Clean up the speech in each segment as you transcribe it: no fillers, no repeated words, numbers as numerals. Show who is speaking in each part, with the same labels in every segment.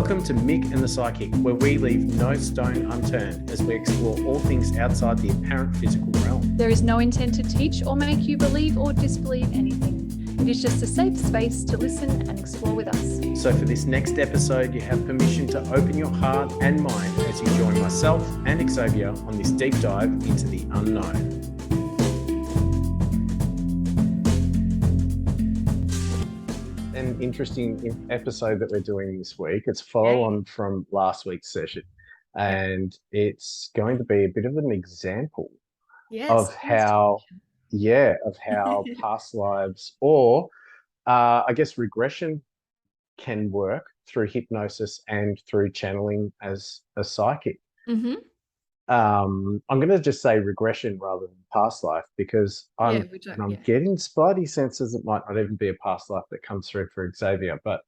Speaker 1: Welcome to Mick and the Psychic, where we leave no stone unturned as we explore all things outside the apparent physical realm.
Speaker 2: There is no intent to teach or make you believe or disbelieve anything. It is just a safe space to listen and explore with us.
Speaker 1: So for this next episode, you have permission to open your heart and mind as you join myself and Xzavia on this deep dive into the unknown. An interesting episode that we're doing this week. It's follow on from last week's session, and it's going to be a bit of an example of how past lives or I guess regression can work through hypnosis and through channeling as a psychic.
Speaker 2: Mm-hmm.
Speaker 1: I'm going to just say regression rather than past life because I'm getting spidey senses it might not even be a past life that comes through for Xzavia, but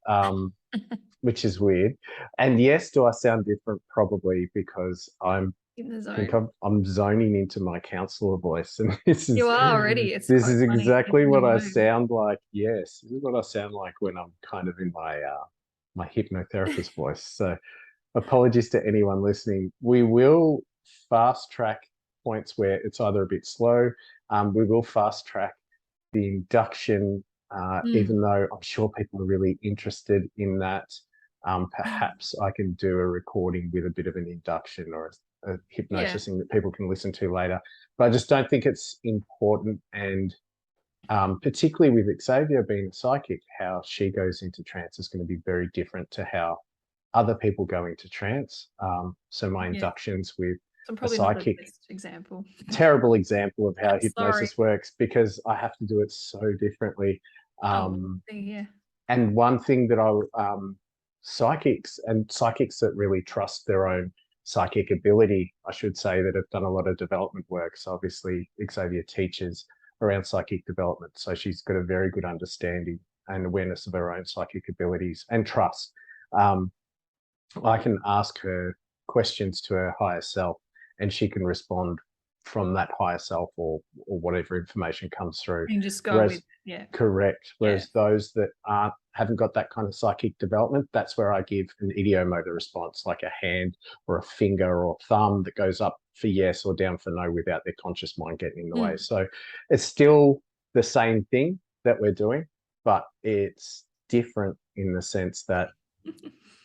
Speaker 1: which is weird. And yes, do I sound different? Probably because I'm zoning into my counselor voice, and
Speaker 2: you are already.
Speaker 1: This is exactly what I sound like. Yes, this is what I sound like when I'm kind of in my my hypnotherapist voice. So apologies to anyone listening. We will fast track points where it's either a bit slow. We will fast track the induction, even though I'm sure people are really interested in that. Perhaps I can do a recording with a bit of an induction or a hypnosis thing that people can listen to later. But I just don't think it's important, and particularly with Xzavia being a psychic, how she goes into trance is going to be very different to how other people go into trance. So my inductions with a psychic, terrible example of how hypnosis works, because I have to do it so differently. And one thing that psychics that really trust their own psychic ability, I should say, that have done a lot of development work. So obviously Xzavia teaches around psychic development, so she's got a very good understanding and awareness of her own psychic abilities and trust. I can ask her questions to her higher self, and she can respond from that higher self or whatever information comes through.
Speaker 2: And just go with
Speaker 1: correct. Whereas those that haven't got that kind of psychic development, that's where I give an ideomotor response, like a hand or a finger or thumb that goes up for yes or down for no without their conscious mind getting in the way. So it's still the same thing that we're doing, but it's different in the sense that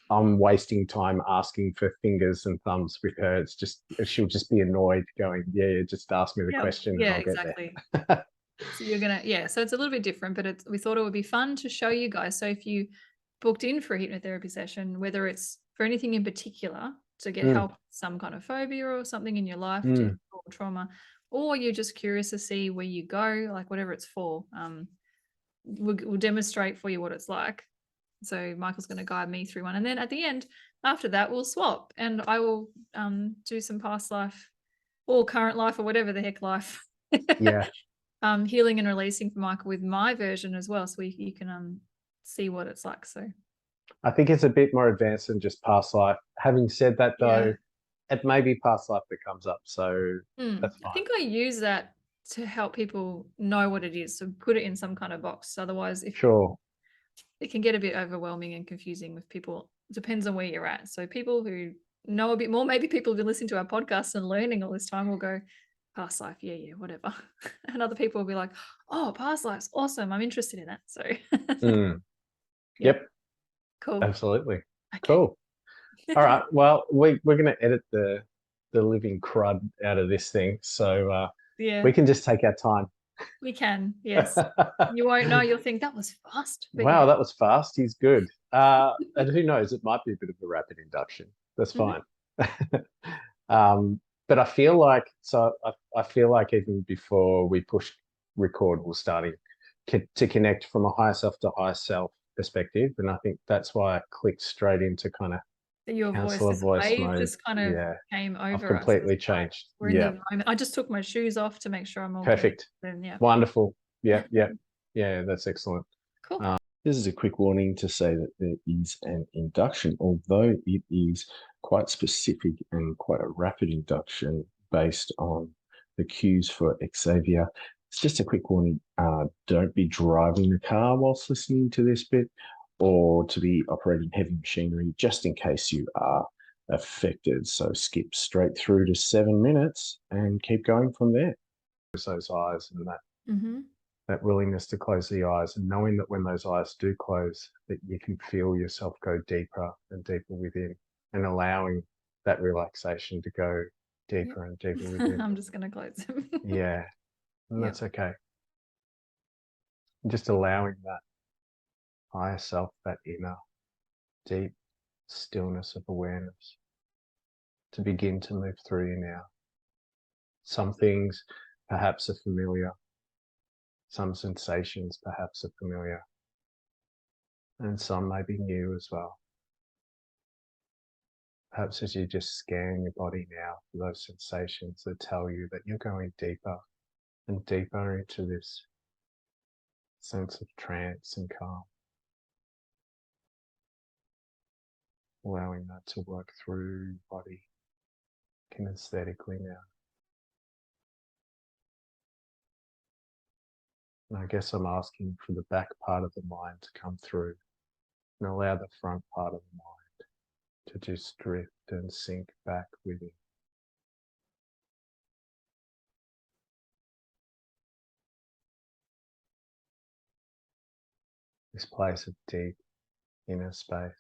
Speaker 1: I'm wasting time asking for fingers and thumbs with her. It's just, she'll just be annoyed going, just ask me the question and I'll get there.
Speaker 2: So you're going to, so it's a little bit different, but we thought it would be fun to show you guys. So if you booked in for a hypnotherapy session, whether it's for anything in particular to get help, some kind of phobia or something in your life, or trauma, or you're just curious to see where you go, like whatever it's for, we'll demonstrate for you what it's like. So Michael's going to guide me through one. And then at the end, after that, we'll swap, and I will do some past life or current life or whatever the heck life. Healing and releasing for Michael with my version as well. So you can see what it's like. So
Speaker 1: I think it's a bit more advanced than just past life. Having said that, though, it may be past life that comes up. So that's fine.
Speaker 2: I think I use that to help people know what it is. So put it in some kind of box. Otherwise, it can get a bit overwhelming and confusing with people. It depends on where you're at. So people who know a bit more, maybe people who've been listening to our podcast and learning all this time will go, past life, whatever. And other people will be like, oh, past life's awesome. I'm interested in that. So
Speaker 1: Yep.
Speaker 2: Cool.
Speaker 1: Absolutely. Okay. Cool. All right. Well, we're going to edit the living crud out of this thing. So we can just take our time.
Speaker 2: We can, yes. You won't know. You'll think that was fast.
Speaker 1: Wow, that was fast. He's good. And who knows? It might be a bit of a rapid induction. That's fine. But I feel like even before we push record, we're starting to connect from a higher self to higher self perspective, and I think that's why I clicked straight into kind of
Speaker 2: your voice mode. Just kind of came over.
Speaker 1: I've completely changed.
Speaker 2: We're in the moment. I just took my shoes off to make sure I'm all
Speaker 1: perfect.
Speaker 2: Then,
Speaker 1: wonderful. Yeah, that's excellent.
Speaker 2: Cool.
Speaker 3: This is a quick warning to say that there is an induction, although it is quite specific and quite a rapid induction based on the cues for Xzavia. It's just a quick warning. Don't be driving the car whilst listening to this bit. or to be operating heavy machinery, just in case you are affected. So skip straight through to 7 minutes and keep going from there.
Speaker 1: Those eyes and
Speaker 2: Mm-hmm.
Speaker 1: that willingness to close the eyes, and knowing that when those eyes do close, that you can feel yourself go deeper and deeper within, and allowing that relaxation to go deeper and deeper within.
Speaker 2: I'm just going to close them.
Speaker 1: Yeah, and
Speaker 2: Yep.
Speaker 1: that's okay. And just allowing that higher self, that inner deep stillness of awareness to begin to move through you now. Some things perhaps are familiar. Some sensations perhaps are familiar. And some may be new as well. Perhaps as you just scan your body now for those sensations that tell you that you're going deeper and deeper into this sense of trance and calm. Allowing that to work through your body kinesthetically now. And I guess I'm asking for the back part of the mind to come through and allow the front part of the mind to just drift and sink back with it. This place of deep inner space.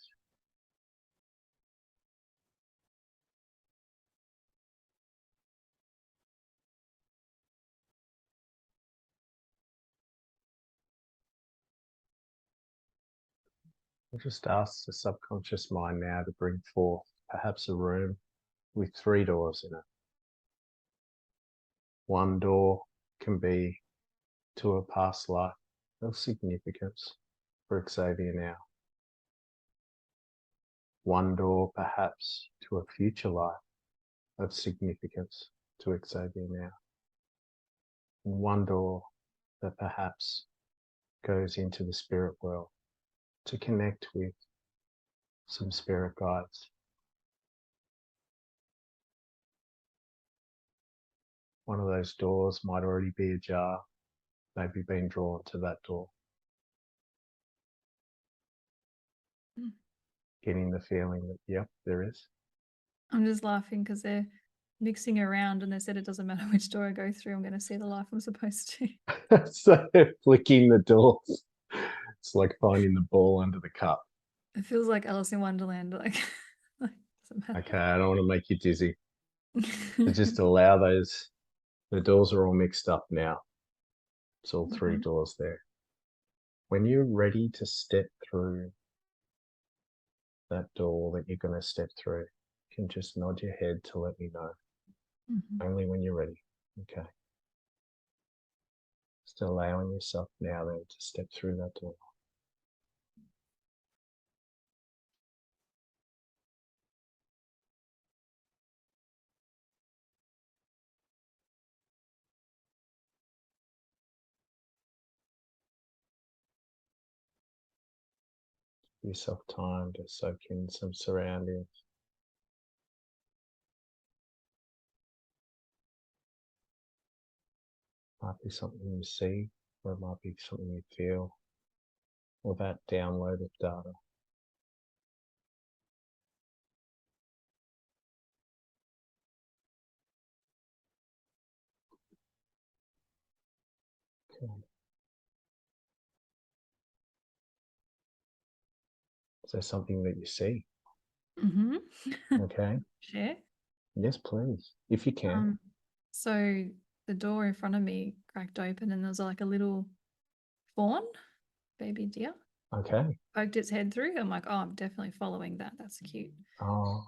Speaker 1: I'll just ask the subconscious mind now to bring forth perhaps a room with 3 doors in it. One door can be to a past life of significance for Xzavia now. One door perhaps to a future life of significance to Xzavia now. And one door that perhaps goes into the spirit world to connect with some spirit guides. One of those doors might already be ajar, maybe being drawn to that door. Getting the feeling that, yep, there is.
Speaker 2: I'm just laughing because they're mixing around and they said it doesn't matter which door I go through, I'm going to see the life I'm supposed to.
Speaker 1: So flicking the doors, it's like finding the ball under the cup.
Speaker 2: It feels like Alice in Wonderland. Like doesn't matter.
Speaker 1: Okay, I don't want to make you dizzy. So just allow those, the doors are all mixed up now. It's all 3 doors there. When you're ready to step through that door that you're going to step through, you can just nod your head to let me know. Only when you're ready. Okay. Just allowing yourself now then to step through that door. Give yourself time to soak in some surroundings. Might be something you see, or it might be something you feel, or that download of data. Okay. Is there something that you see? Okay.
Speaker 2: Share?
Speaker 1: Yes, please, if you can.
Speaker 2: So the door in front of me cracked open and there was like a little fawn, baby deer.
Speaker 1: Okay.
Speaker 2: Poked its head through. I'm like, oh, I'm definitely following that. That's cute.
Speaker 1: Oh.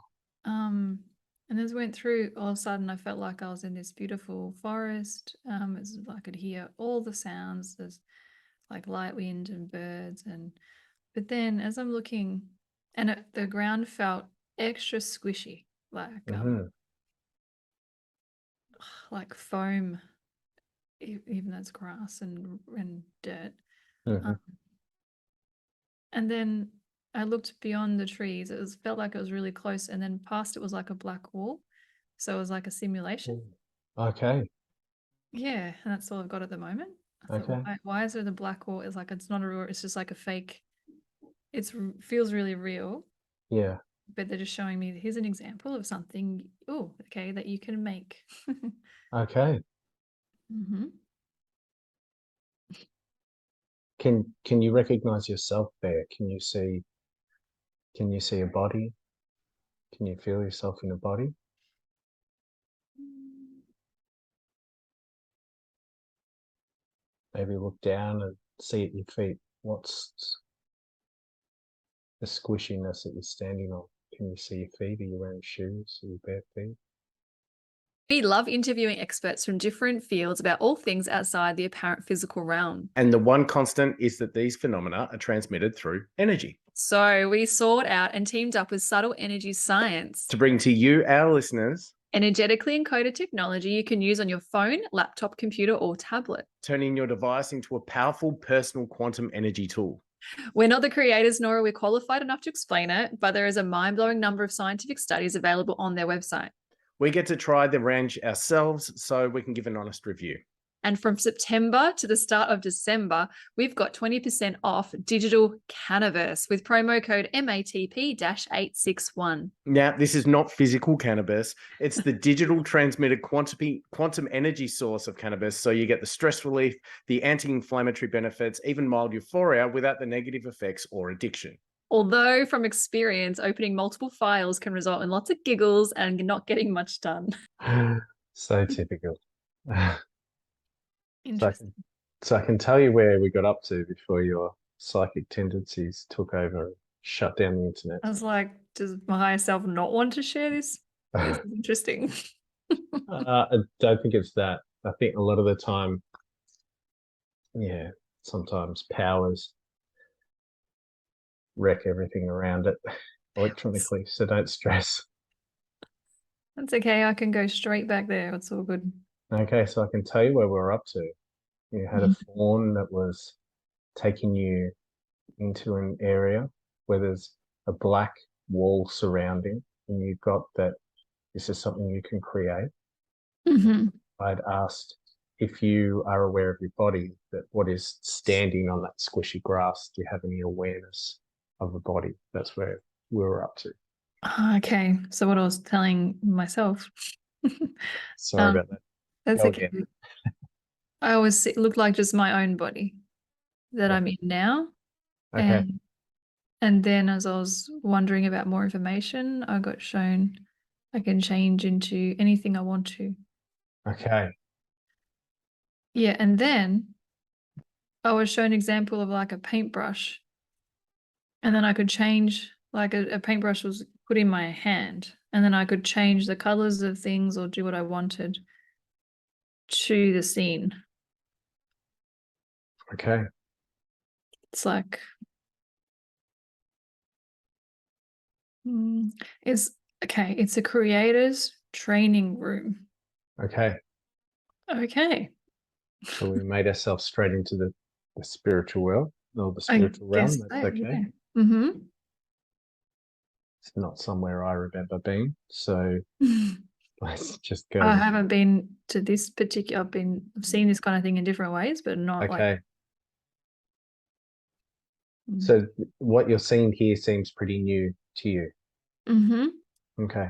Speaker 2: And as I went through, all of a sudden I felt like I was in this beautiful forest. It's I could hear all the sounds. There's like light wind and birds, but then as I'm looking, and the ground felt extra squishy, like foam, even though it's grass and dirt. And then I looked beyond the trees. It felt like it was really close, and then past it was like a black wall. So it was like a simulation.
Speaker 1: Okay.
Speaker 2: Yeah, and that's all I've got at the moment. I thought,
Speaker 1: Okay.
Speaker 2: why is there the black wall? It's like it's not a real. It's just like a fake feels really real,
Speaker 3: Yeah.
Speaker 2: but they're just showing me, here's an example of something, okay, that you can make.
Speaker 3: Okay.
Speaker 2: Hmm.
Speaker 3: Can you recognize yourself there? Can you see a body? Can you feel yourself in a body? Maybe look down and see at your feet. What's the squishiness that you're standing on? Can you see your feet? Are you wearing shoes? Are you bare feet?
Speaker 2: We love interviewing experts from different fields about all things outside the apparent physical realm.
Speaker 3: And the one constant is that these phenomena are transmitted through energy.
Speaker 2: So we sought out and teamed up with Subtle Energy Science
Speaker 3: To bring to you, our listeners,
Speaker 2: energetically encoded technology you can use on your phone, laptop, computer, or tablet.
Speaker 3: turning your device into a powerful personal quantum energy tool.
Speaker 2: We're not the creators, nor are we qualified enough to explain it, but there is a mind-blowing number of scientific studies available on their website.
Speaker 3: We get to try the range ourselves so we can give an honest review.
Speaker 2: And from September to the start of December, we've got 20% off digital cannabis with promo code MATP-861.
Speaker 3: Now, this is not physical cannabis. It's the digital transmitted quantum energy source of cannabis. So you get the stress relief, the anti-inflammatory benefits, even mild euphoria without the negative effects or addiction.
Speaker 2: Although from experience, opening multiple files can result in lots of giggles and not getting much done.
Speaker 1: So typical.
Speaker 2: Interesting.
Speaker 1: So I can tell you where we got up to before your psychic tendencies took over and shut down the internet.
Speaker 2: I was like, does my higher self not want to share this? This is interesting.
Speaker 1: I don't think it's that. I think a lot of the time, yeah, sometimes powers wreck everything around it electronically, so don't stress.
Speaker 2: That's okay. I can go straight back there. It's all good.
Speaker 1: Okay, so I can tell you where we're up to. You had a fawn that was taking you into an area where there's a black wall surrounding, and you've got that this is something you can create.
Speaker 2: Mm-hmm.
Speaker 1: I'd asked if you are aware of your body, that what is standing on that squishy grass, do you have any awareness of the body? That's where we were up to.
Speaker 2: Okay. So what I was telling myself.
Speaker 1: Sorry about that.
Speaker 2: That's
Speaker 1: Go
Speaker 2: okay.
Speaker 1: again.
Speaker 2: I always look like just my own body that
Speaker 1: Yeah.
Speaker 2: I'm in now.
Speaker 1: Okay.
Speaker 2: And then as I was wondering about more information, I got shown I can change into anything I want to.
Speaker 1: Okay.
Speaker 2: Yeah. And then I was shown an example of like a paintbrush. And then I could change, like a paintbrush was put in my hand. And then I could change the colors of things or do what I wanted to the scene.
Speaker 1: Okay.
Speaker 2: It's like, it's okay. It's a creator's training room.
Speaker 1: Okay.
Speaker 2: Okay.
Speaker 1: So we made ourselves straight into the spiritual world, or the spiritual realm. That's okay.
Speaker 2: Yeah. Mm-hmm.
Speaker 1: It's not somewhere I remember being. So let's just go.
Speaker 2: I haven't been to this particular, I've seen this kind of thing in different ways, but not like.
Speaker 1: Okay. So what you're seeing here seems pretty new to you.
Speaker 2: Mm-hmm.
Speaker 1: Okay.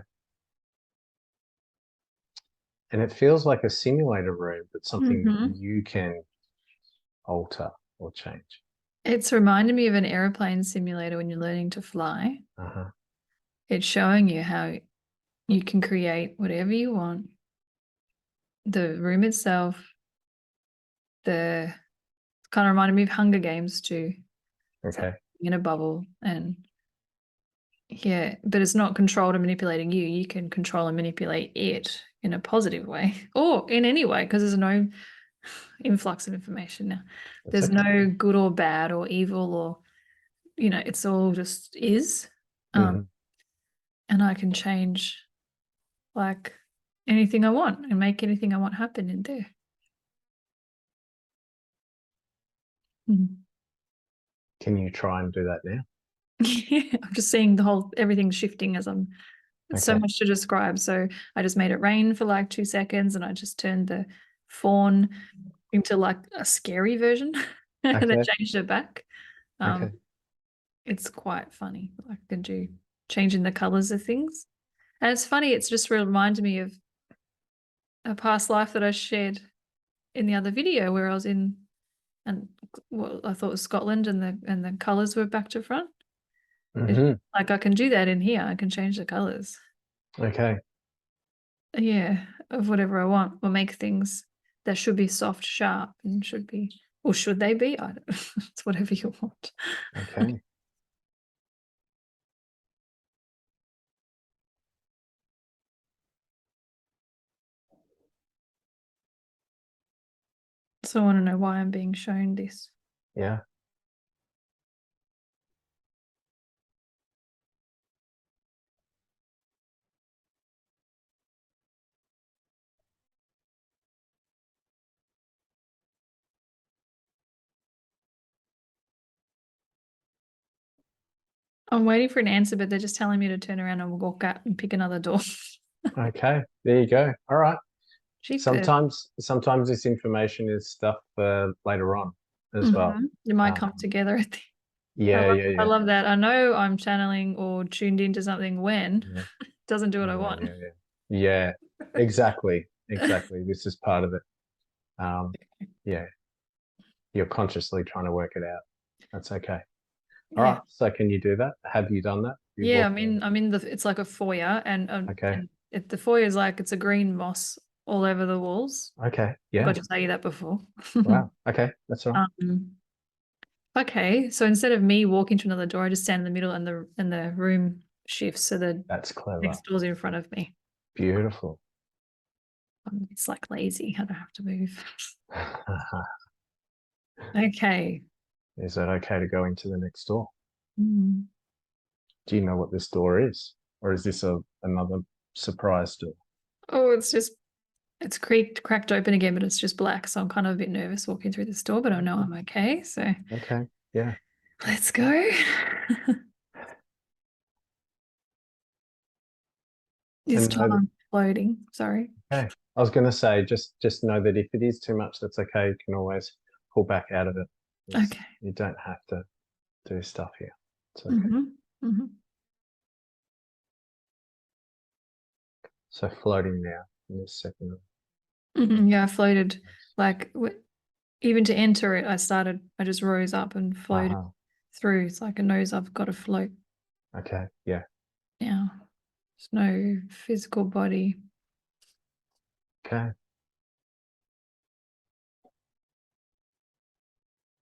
Speaker 1: And it feels like a simulator room, but something that you can alter or change.
Speaker 2: It's reminded me of an airplane simulator when you're learning to fly.
Speaker 1: Uh-huh.
Speaker 2: It's showing you how you can create whatever you want. The room itself, kind of reminded me of Hunger Games too.
Speaker 1: Okay.
Speaker 2: In a bubble, and yeah, but it's not controlled and manipulating you. You can control and manipulate it in a positive way or in any way, because there's no influx of information now. There's no good or bad or evil or, it's all just is. And I can change like anything I want and make anything I want happen in there.
Speaker 1: Can you try and do that now?
Speaker 2: Yeah, I'm just seeing everything shifting as I'm. It's so much to describe. So I just made it rain for like 2 seconds, and I just turned the fawn into like a scary version and then changed it back. It's quite funny. I can do changing the colors of things. And it's funny, it's just reminded me of a past life that I shared in the other video where I was in, and well, I thought it was Scotland, and the colors were back to front. Like I can do that in here. I can change the colors.
Speaker 1: Okay.
Speaker 2: Yeah, of whatever I want, or make things that should be soft, sharp, and should be, or should they be? I don't know. It's whatever you want.
Speaker 1: Okay.
Speaker 2: So I want to know why I'm being shown this.
Speaker 1: Yeah.
Speaker 2: I'm waiting for an answer, but they're just telling me to turn around and walk out and pick another door.
Speaker 1: Okay. There you go. All right.
Speaker 2: Jeepers.
Speaker 1: Sometimes this information is stuff for later on as well.
Speaker 2: It might come together at the
Speaker 1: Yeah.
Speaker 2: I love that. I know I'm channeling or tuned into something when it doesn't do what I want.
Speaker 1: Yeah. Exactly. This is part of it. Yeah. You're consciously trying to work it out. That's okay. All right. So can you do that? Have you done that?
Speaker 2: Yeah, I'm in the, it's like a foyer, and the foyer is like, it's a green moss all over the walls.
Speaker 1: Okay. Yeah.
Speaker 2: I got to tell you that before.
Speaker 1: Wow. Okay. That's all right.
Speaker 2: Okay. So instead of me walking to another door, I just stand in the middle, and the room shifts so the
Speaker 1: That's clever.
Speaker 2: next door's in front of me.
Speaker 1: Beautiful.
Speaker 2: It's like lazy. I don't have to move. Okay.
Speaker 1: Is it okay to go into the next door?
Speaker 2: Mm.
Speaker 1: Do you know what this door is? Or is this another surprise door?
Speaker 2: Oh, it's cracked open again, but it's just black. So I'm kind of a bit nervous walking through this door, but I know I'm okay. So
Speaker 1: okay. Yeah.
Speaker 2: Let's go. This time I'm floating. Sorry.
Speaker 1: Okay. I was going to say, just know that if it is too much, that's okay. You can always pull back out of it.
Speaker 2: Okay.
Speaker 1: You don't have to do stuff here. It's okay. So floating now in this second.
Speaker 2: Yeah, I floated. Like even to enter it, I just rose up and floated through. It's like a nose I've got to float.
Speaker 1: Okay. Yeah.
Speaker 2: Yeah. There's no physical body.
Speaker 1: Okay.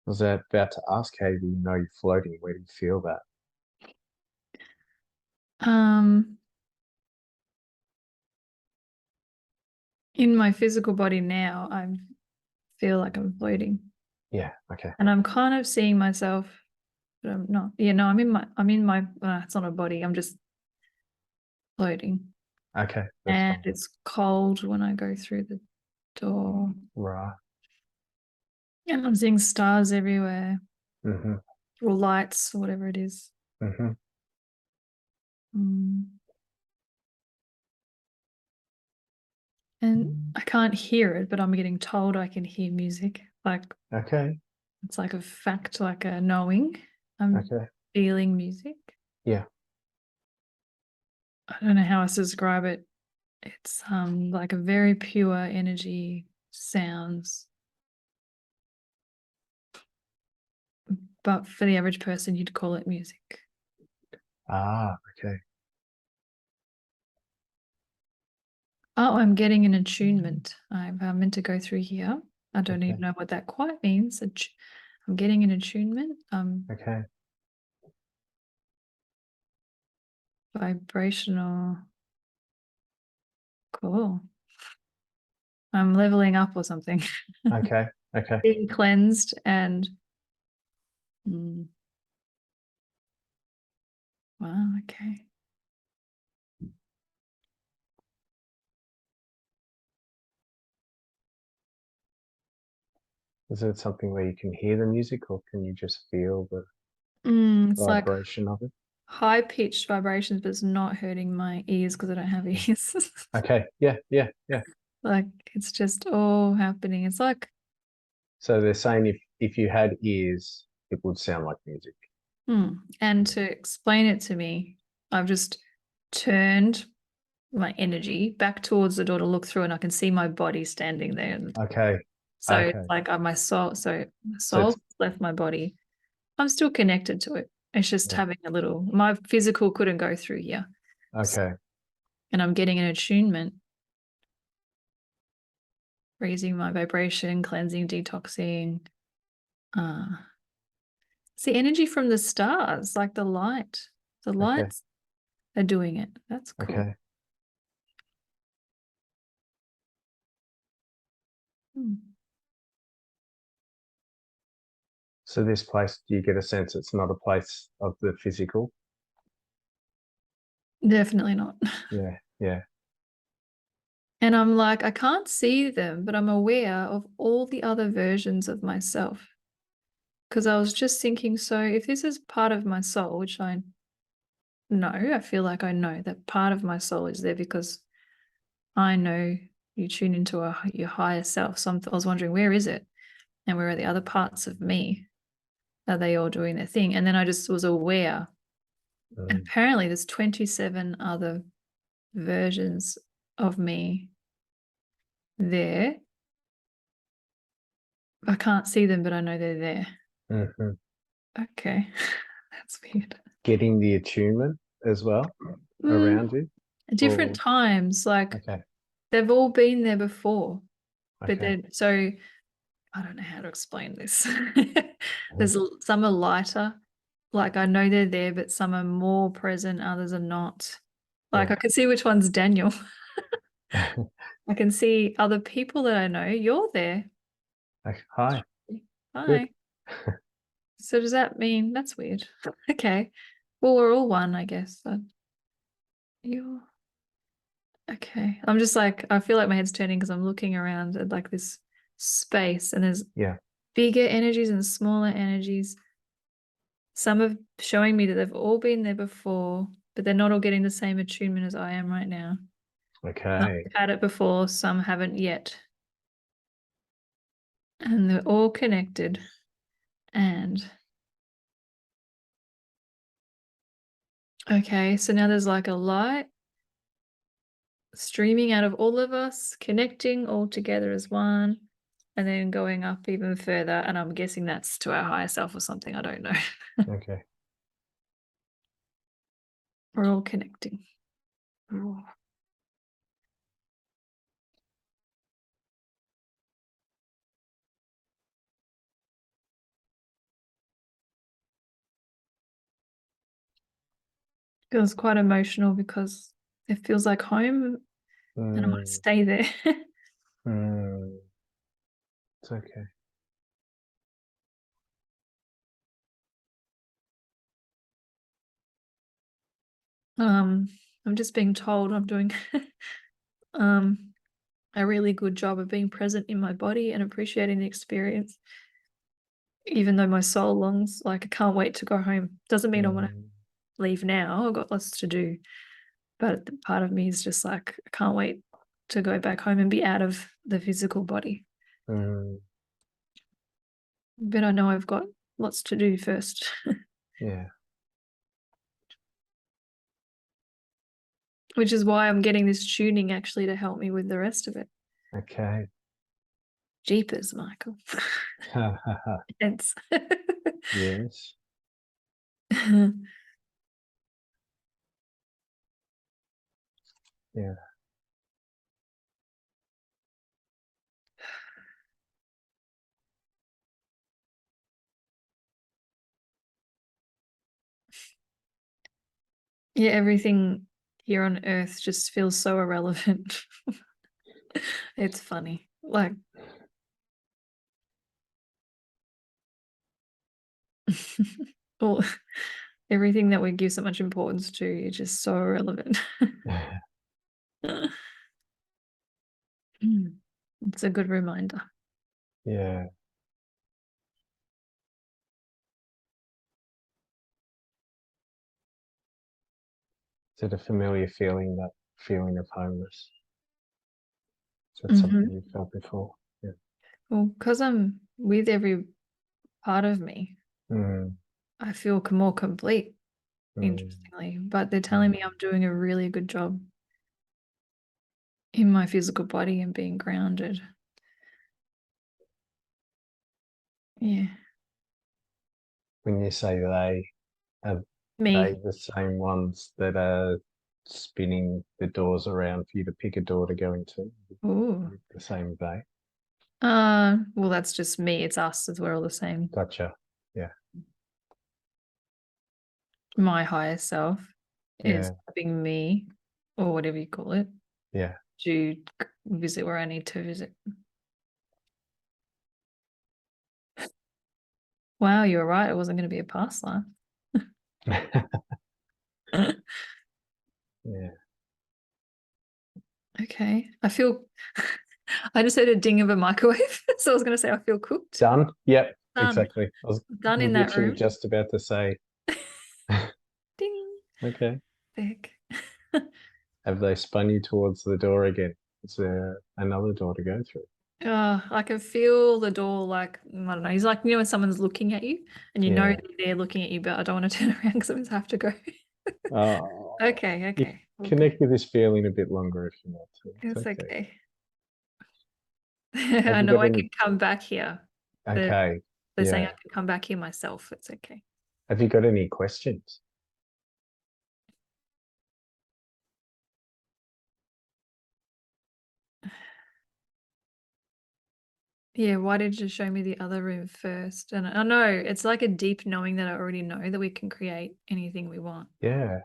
Speaker 1: I was about to ask, how do you know you're floating? Where do you feel that?
Speaker 2: In my physical body now, I feel like I'm floating.
Speaker 1: Yeah. Okay.
Speaker 2: And I'm kind of seeing myself, but I'm not. Yeah, no, I'm in my it's not a body. I'm just floating.
Speaker 1: Okay.
Speaker 2: And it's cold when I go through the door.
Speaker 1: Right.
Speaker 2: And I'm seeing stars everywhere.
Speaker 1: Mm-hmm.
Speaker 2: Or lights, or whatever it is.
Speaker 1: Mm-hmm.
Speaker 2: And I can't hear it, but I'm getting told I can hear music. Like,
Speaker 1: okay.
Speaker 2: It's like a fact, like a knowing. I'm feeling music.
Speaker 1: Yeah.
Speaker 2: I don't know how else to describe it. It's like a very pure energy sounds. But for the average person, you'd call it music.
Speaker 1: Ah, okay.
Speaker 2: Oh, I'm getting an attunement. I'm meant to go through here. I don't even know what that quite means. I'm getting an attunement.
Speaker 1: Okay.
Speaker 2: Vibrational. Cool. I'm leveling up or something.
Speaker 1: Okay.
Speaker 2: Being cleansed and wow, okay.
Speaker 1: Is it something where you can hear the music, or can you just feel the vibration of it?
Speaker 2: High-pitched vibrations, but it's not hurting my ears because I don't have ears.
Speaker 1: Okay. Yeah.
Speaker 2: Like it's just all happening. It's like,
Speaker 1: so they're saying if you had ears, it would sound like music.
Speaker 2: And to explain it to me, I've just turned my energy back towards the door to look through, and I can see my body standing there.
Speaker 1: Okay.
Speaker 2: So
Speaker 1: Okay.
Speaker 2: it's like my soul. So my soul left my body. I'm still connected to it. It's just having a little. My physical couldn't go through here.
Speaker 1: Okay.
Speaker 2: And I'm getting an attunement, raising my vibration, cleansing, detoxing. It's the energy from the stars, like the light. The lights are doing it. That's cool.
Speaker 1: Okay. So this place, do you get a sense it's not a place of the physical?
Speaker 2: Definitely not.
Speaker 1: Yeah. Yeah.
Speaker 2: And I'm like, I can't see them, but I'm aware of all the other versions of myself. Because I was just thinking, so if this is part of my soul, which I know, I feel like I know that part of my soul is there because I know you tune into your higher self. So I was wondering, where is it? And where are the other parts of me? Are they all doing their thing? And then I just was aware. Apparently there's 27 other versions of me there. I can't see them, but I know they're there. Okay. That's weird.
Speaker 1: Getting the attunement as well around you?
Speaker 2: At different times, like they've all been there before. But then, so I don't know how to explain this. There's some are lighter. Like I know they're there, but some are more present, others are not. Like I can see which one's Daniel. I can see other people that I know. You're there.
Speaker 1: Hi.
Speaker 2: Hi. So does that mean that's weird? Okay. Well, we're all one, I guess. You're okay. I'm just like, I feel like my head's turning because I'm looking around at like this space, and there's bigger energies and smaller energies. Some are showing me that they've all been there before, but they're not all getting the same attunement as I am right now.
Speaker 1: Okay.
Speaker 2: Some have had it before, some haven't yet. And they're all connected. And okay, so now there's like a light streaming out of all of us, connecting all together as one, and then going up even further. And I'm guessing that's to our higher self or something. I don't know.
Speaker 1: Okay.
Speaker 2: We're all connecting. Oh. Feels quite emotional because it feels like home and I want to stay there.
Speaker 1: It's okay.
Speaker 2: I'm just being told I'm doing a really good job of being present in my body and appreciating the experience. Even though my soul longs, like I can't wait to go home. Doesn't mean I want to leave now. I've got lots to do. But part of me is just like, I can't wait to go back home and be out of the physical body. But I know I've got lots to do first.
Speaker 1: Yeah.
Speaker 2: Which is why I'm getting this tuning actually to help me with the rest of it.
Speaker 1: Okay.
Speaker 2: Jeepers, Michael. It's
Speaker 1: Yes. Yeah.
Speaker 2: Yeah, everything here on Earth just feels so irrelevant. It's funny. Like well, everything that we give so much importance to is just so irrelevant. It's a good reminder.
Speaker 1: Yeah. Is it a familiar feeling, that feeling of homeless? Is that something you felt before? Yeah.
Speaker 2: Well, because I'm with every part of me, I feel more complete, interestingly, but they're telling me I'm doing a really good job in my physical body and being grounded. Yeah.
Speaker 1: When you say they, are
Speaker 2: Me.
Speaker 1: they the same ones that are spinning the doors around for you to pick a door to go into?
Speaker 2: Ooh.
Speaker 1: The same they?
Speaker 2: Well, that's just me. It's us as we're all the same.
Speaker 1: Gotcha. Yeah.
Speaker 2: My higher self is
Speaker 1: Yeah.
Speaker 2: helping me, or whatever you call it,
Speaker 1: Yeah.
Speaker 2: to visit where I need to visit. Wow, you were right. It wasn't going to be a past life.
Speaker 1: Yeah.
Speaker 2: Okay. I feel I just heard a ding of a microwave. So I was going to say I feel cooked.
Speaker 1: Done? Yep.
Speaker 2: Done.
Speaker 1: Exactly. I was
Speaker 2: Done in that
Speaker 1: literally
Speaker 2: room.
Speaker 1: just about to say.
Speaker 2: Ding.
Speaker 1: Okay.
Speaker 2: Heck.
Speaker 1: Have they spun you towards the door again? Is there another door to go through?
Speaker 2: I can feel the door, like, I don't know. He's like, when someone's looking at you and you know
Speaker 1: Yeah.
Speaker 2: that they're looking at you, but I don't want to turn around because I just have to go.
Speaker 1: Oh,
Speaker 2: Okay.
Speaker 1: you
Speaker 2: We'll
Speaker 1: connect with this feeling a bit longer if you want to.
Speaker 2: It's
Speaker 1: okay.
Speaker 2: okay. I
Speaker 1: you
Speaker 2: know
Speaker 1: got
Speaker 2: I
Speaker 1: any-
Speaker 2: can come back here.
Speaker 1: Okay.
Speaker 2: They're saying I
Speaker 1: Yeah.
Speaker 2: can come back here myself. It's okay.
Speaker 1: Have you got any questions?
Speaker 2: Yeah, why did you show me the other room first? And I know it's like a deep knowing that I already know that we can create anything we want.
Speaker 1: Yeah.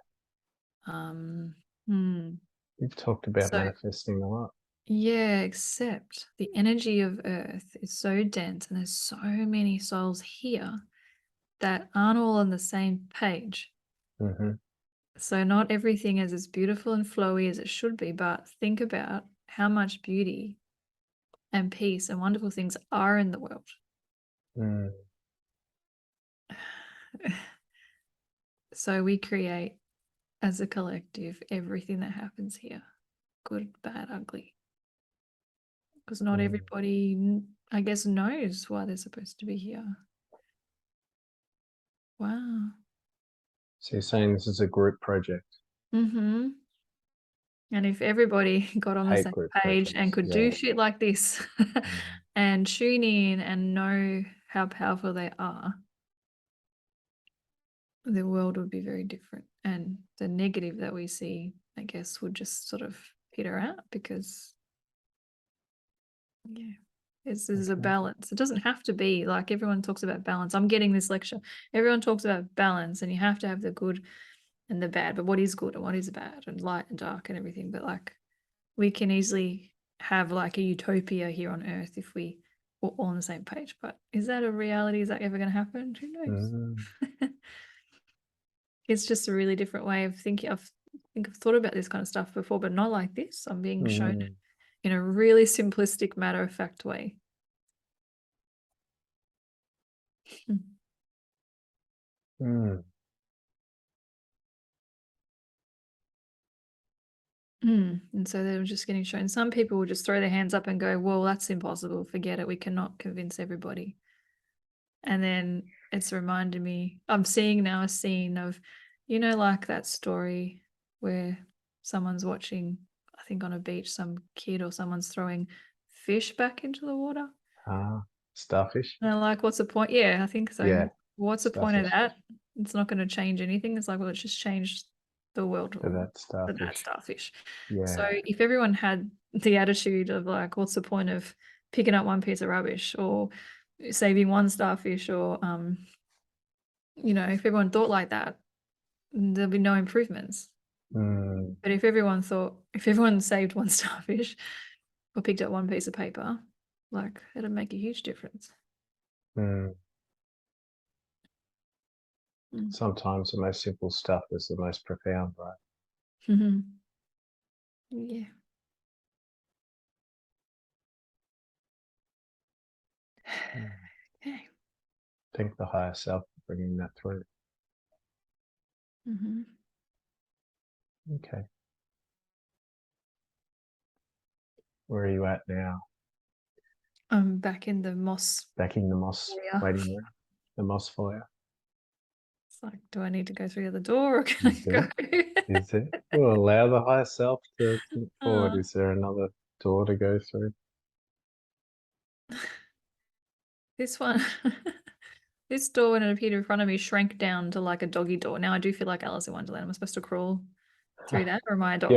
Speaker 2: Hmm.
Speaker 1: You've talked about
Speaker 2: So
Speaker 1: manifesting a lot.
Speaker 2: yeah, except the energy of Earth is so dense and there's so many souls here that aren't all on the same page.
Speaker 1: Mm-hmm.
Speaker 2: So not everything is as beautiful and flowy as it should be, but think about how much beauty and peace and wonderful things are in the world.
Speaker 1: Mm.
Speaker 2: So we create as a collective everything that happens here, good, bad, ugly. Because not everybody, I guess, knows why they're supposed to be here. Wow.
Speaker 1: So you're saying this is a group project?
Speaker 2: Mm-hmm. And if everybody got on the
Speaker 1: Hate
Speaker 2: same
Speaker 1: group
Speaker 2: page and
Speaker 1: projects,
Speaker 2: could do shit like this and tune in and know how powerful they are, the world would be very different. And the negative that we see, I guess, would just sort of peter out because, yeah, there's a
Speaker 1: Okay.
Speaker 2: balance. It doesn't have to be like everyone talks about balance. I'm getting this lecture. Everyone talks about balance and you have to have the good and the bad, but what is good and what is bad and light and dark and everything. But like we can easily have like a utopia here on Earth if we were all on the same page. But is that a reality? Is that ever going to happen? Who knows? It's just a really different way of thinking. I think I've thought about this kind of stuff before, but not like this. I'm being shown it in a really simplistic, matter-of-fact way. And so they were just getting shown. Some people will just throw their hands up and go, well, that's impossible. Forget it. We cannot convince everybody. And then it's reminded me, I'm seeing now a scene of, like that story where someone's watching, I think on a beach, some kid or someone's throwing fish back into the water.
Speaker 1: Starfish?
Speaker 2: And I'm like, what's the point? Yeah, I think so.
Speaker 1: Yeah.
Speaker 2: What's the point of
Speaker 1: Starfish.
Speaker 2: that? It's not going to change anything. It's like, well, it's just changed the world
Speaker 1: For that
Speaker 2: for that
Speaker 1: starfish.
Speaker 2: starfish.
Speaker 1: Yeah.
Speaker 2: So if everyone had the attitude of like, what's the point of picking up one piece of rubbish or saving one starfish or, if everyone thought like that, there'll be no improvements. But if everyone saved one starfish or picked up one piece of paper, like it'd make a huge difference.
Speaker 1: Sometimes the most simple stuff is the most profound, right?
Speaker 2: Yeah. Okay.
Speaker 1: Thank the higher self for bringing that through. Okay. Where are you at now?
Speaker 2: I'm back in the moss.
Speaker 1: Back in the moss
Speaker 2: foyer.
Speaker 1: waiting room, the moss foyer.
Speaker 2: like, do I need to go through the other door or can
Speaker 1: Is
Speaker 2: I go?
Speaker 1: Is it? We'll allow the higher self to look forward.
Speaker 2: Aw.
Speaker 1: Is there another door to go through?
Speaker 2: This one, this door when it appeared in front of me shrank down to like a doggy door. Now I do feel like Alice in Wonderland. Am I supposed to crawl through that, or am I a dog?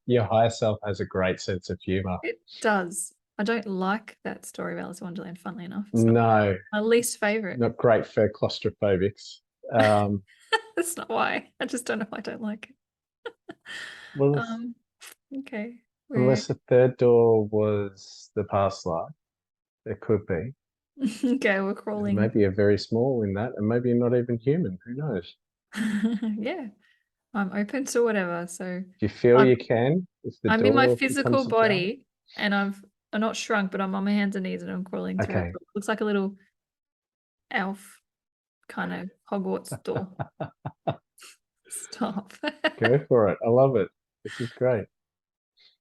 Speaker 1: Your higher self has a great sense of humor.
Speaker 2: It does. I don't like that story of Alice in Wonderland, funnily enough. It's not
Speaker 1: No,
Speaker 2: my least favorite.
Speaker 1: not great for claustrophobics.
Speaker 2: That's not why. I just don't know if I don't like it.
Speaker 1: Well,
Speaker 2: Okay.
Speaker 1: unless the third door was the past life, it could be.
Speaker 2: Okay, we're crawling.
Speaker 1: Maybe you're very small in that, and maybe you're not even human. Who knows?
Speaker 2: Yeah, I'm open to whatever. So
Speaker 1: If you feel
Speaker 2: I'm-
Speaker 1: you can, if the
Speaker 2: I'm in my
Speaker 1: door
Speaker 2: physical
Speaker 1: becomes ajar-
Speaker 2: body, and I'm not shrunk, but I'm on my hands and knees and I'm crawling through.
Speaker 1: Okay.
Speaker 2: It looks like a little elf kind of Hogwarts door. Stop.
Speaker 1: Go for it. I love it. This is great.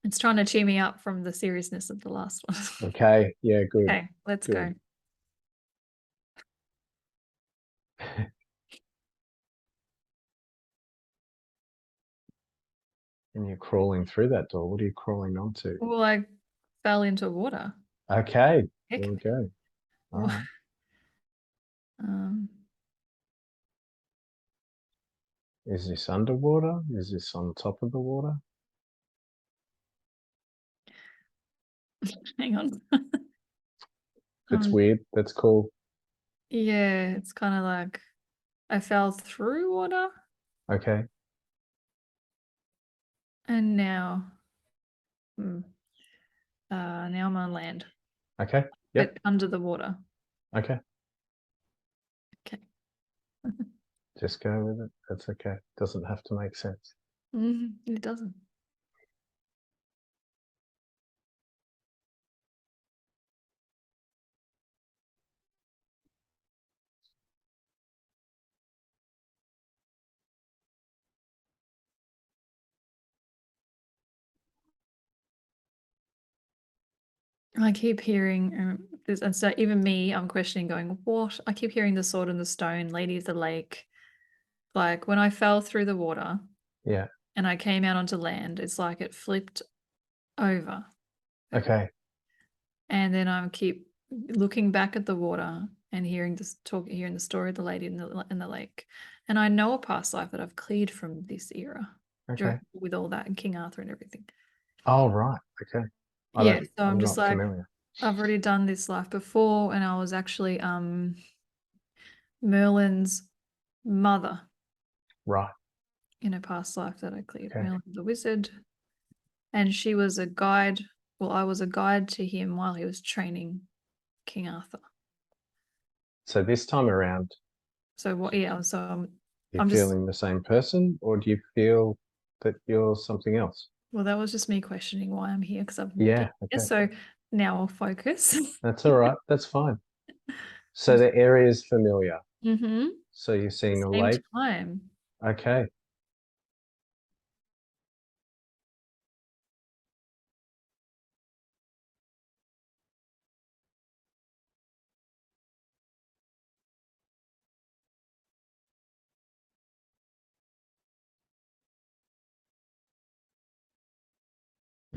Speaker 2: It's trying to cheer me up from the seriousness of the last one.
Speaker 1: Okay. Yeah, good.
Speaker 2: Okay, let's go.
Speaker 1: Good. And you're crawling through that door. What are you crawling onto?
Speaker 2: Well, I fell into water.
Speaker 1: Okay.
Speaker 2: Heck.
Speaker 1: There we go. All right. Is this underwater? Is this on top of the water?
Speaker 2: Hang on.
Speaker 1: That's weird. That's cool.
Speaker 2: Yeah, it's kind of like I fell through water
Speaker 1: Okay.
Speaker 2: and now now I'm on land.
Speaker 1: Okay. Yep.
Speaker 2: But under the water.
Speaker 1: Okay.
Speaker 2: Okay.
Speaker 1: Just go with it. That's okay. Doesn't have to make sense.
Speaker 2: It doesn't. I keep hearing this, and so even me, I'm questioning, going, what? I keep hearing the sword and the stone, Lady of the Lake. Like when I fell through the water,
Speaker 1: Yeah.
Speaker 2: and I came out onto land, it's like it flipped over.
Speaker 1: Okay.
Speaker 2: And then I keep looking back at the water and hearing the story of the lady in the lake. And I know a past life that I've cleared from this era.
Speaker 1: Okay.
Speaker 2: With all that and King Arthur and everything.
Speaker 1: Oh, right. Okay.
Speaker 2: Yeah, so I'm just
Speaker 1: not
Speaker 2: like,
Speaker 1: familiar.
Speaker 2: I've already done this life before, and I was actually Merlin's mother.
Speaker 1: Right.
Speaker 2: In a past life that I cleared.
Speaker 1: Okay.
Speaker 2: Merlin the wizard. And she was a guide. Well, I was a guide to him while he was training King Arthur.
Speaker 1: So this time around,
Speaker 2: So what? Yeah. So
Speaker 1: you're
Speaker 2: I'm just
Speaker 1: feeling the same person, or do you feel that you're something else?
Speaker 2: Well, that was just me questioning why I'm here because I've
Speaker 1: Yeah. Okay.
Speaker 2: So now I'll focus.
Speaker 1: That's all right. That's fine. So the area is familiar.
Speaker 2: Mm-hmm.
Speaker 1: So you're seeing a
Speaker 2: Same
Speaker 1: lake.
Speaker 2: time.
Speaker 1: Okay.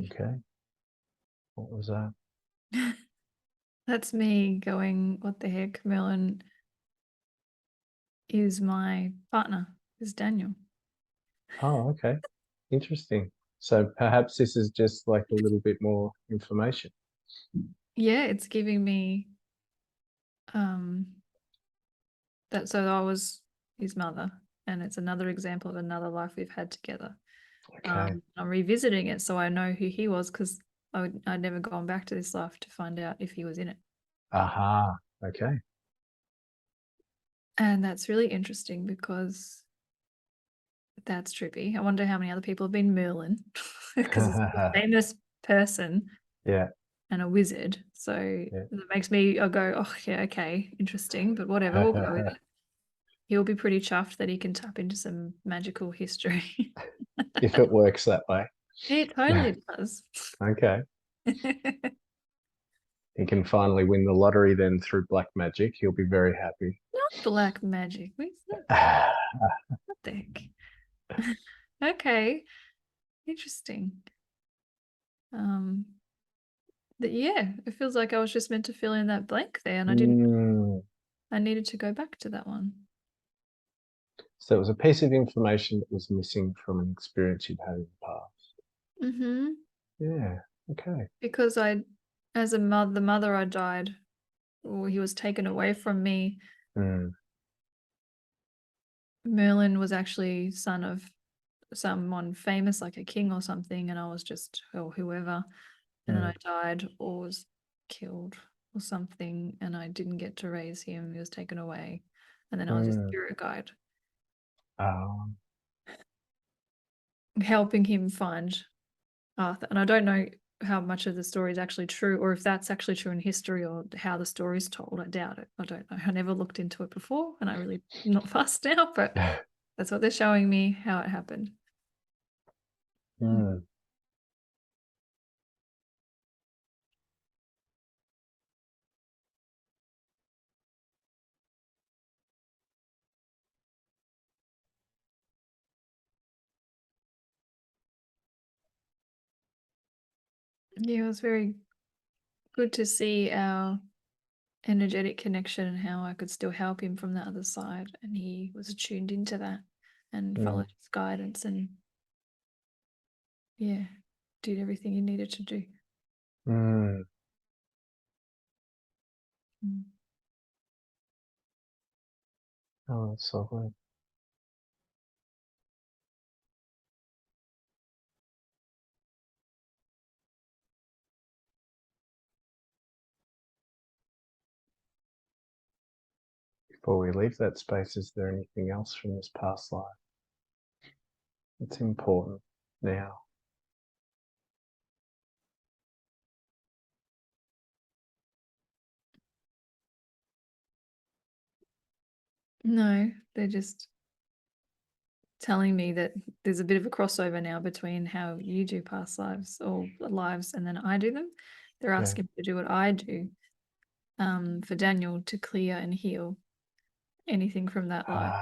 Speaker 1: Okay. What was that?
Speaker 2: That's me going, what the heck? Merlin is my partner, is Daniel.
Speaker 1: Oh, okay. Interesting. So perhaps this is just like a little bit more information.
Speaker 2: Yeah, it's giving me that so I was his mother, and it's another example of another life we've had together.
Speaker 1: Okay.
Speaker 2: I'm revisiting it so I know who he was, because I'd never gone back to this life to find out if he was in it.
Speaker 1: Aha. Okay.
Speaker 2: And that's really interesting because that's trippy. I wonder how many other people have been Merlin, because it's a famous person.
Speaker 1: Yeah.
Speaker 2: And a wizard. So it makes me, I'll go, oh yeah, okay, interesting, but whatever, we'll go with it. He'll be pretty chuffed that he can tap into some magical history.
Speaker 1: If it works that way.
Speaker 2: It totally does.
Speaker 1: Okay. He can finally win the lottery then through black magic. He'll be very happy.
Speaker 2: Not black magic. What the heck? Okay. Interesting. Yeah, it feels like I was just meant to fill in that blank there, and I didn't. I needed to go back to that one.
Speaker 1: So it was a piece of information that was missing from an experience you'd had in the past.
Speaker 2: Mm-hmm.
Speaker 1: Yeah. Okay.
Speaker 2: Because the mother I died, or he was taken away from me. Merlin was actually son of someone famous, like a king or something, and I was just, or whoever, and then I died or was killed or something, and I didn't get to raise him. He was taken away, and then I was his spirit guide, helping him find Arthur. And I don't know how much of the story is actually true, or if that's actually true in history, or how the story's told. I doubt it. I don't know. I never looked into it before, and I really not fussed now, but that's what they're showing me, how it happened. Yeah, it was very good to see our energetic connection and how I could still help him from the other side, and he was attuned into that and followed his guidance, and yeah, did everything he needed to do.
Speaker 1: Oh, that's lovely. Before we leave that space, is there anything else from this past life that's important now?
Speaker 2: No, they're just telling me that there's a bit of a crossover now between how you do past lives or lives and then I do them. They're asking me to do what I do, for Daniel to clear and heal anything from that life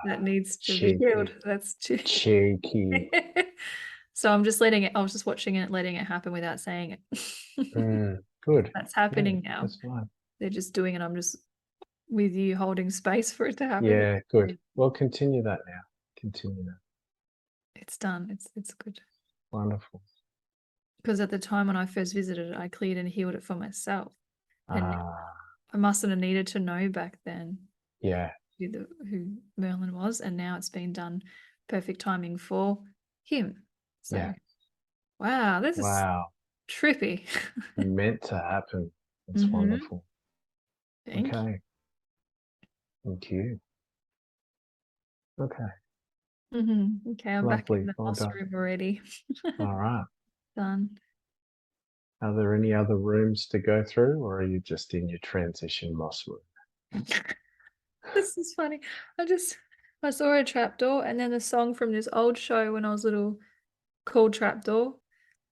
Speaker 2: that needs to be healed. That's
Speaker 1: cheeky.
Speaker 2: So I'm just letting it. I was just watching it, letting it happen without saying it.
Speaker 1: Good.
Speaker 2: That's happening now.
Speaker 1: That's fine.
Speaker 2: They're just doing it. I'm just with you, holding space for it to happen.
Speaker 1: Yeah, good. Well, continue that now. Continue that.
Speaker 2: It's done. It's good.
Speaker 1: Wonderful.
Speaker 2: Because at the time when I first visited it, I cleared and healed it for myself, and I mustn't have needed to know back then.
Speaker 1: Yeah.
Speaker 2: Who Merlin was, and now it's been done, perfect timing for him. So, wow, this is trippy.
Speaker 1: Meant to happen. It's wonderful.
Speaker 2: Thank you.
Speaker 1: Thank you. Okay.
Speaker 2: Okay, I'm back in the
Speaker 1: Well
Speaker 2: boss room already.
Speaker 1: All right.
Speaker 2: Done.
Speaker 1: Are there any other rooms to go through, or are you just in your transition moss room?
Speaker 2: This is funny. I saw a trapdoor, and then the song from this old show when I was little called Trapdoor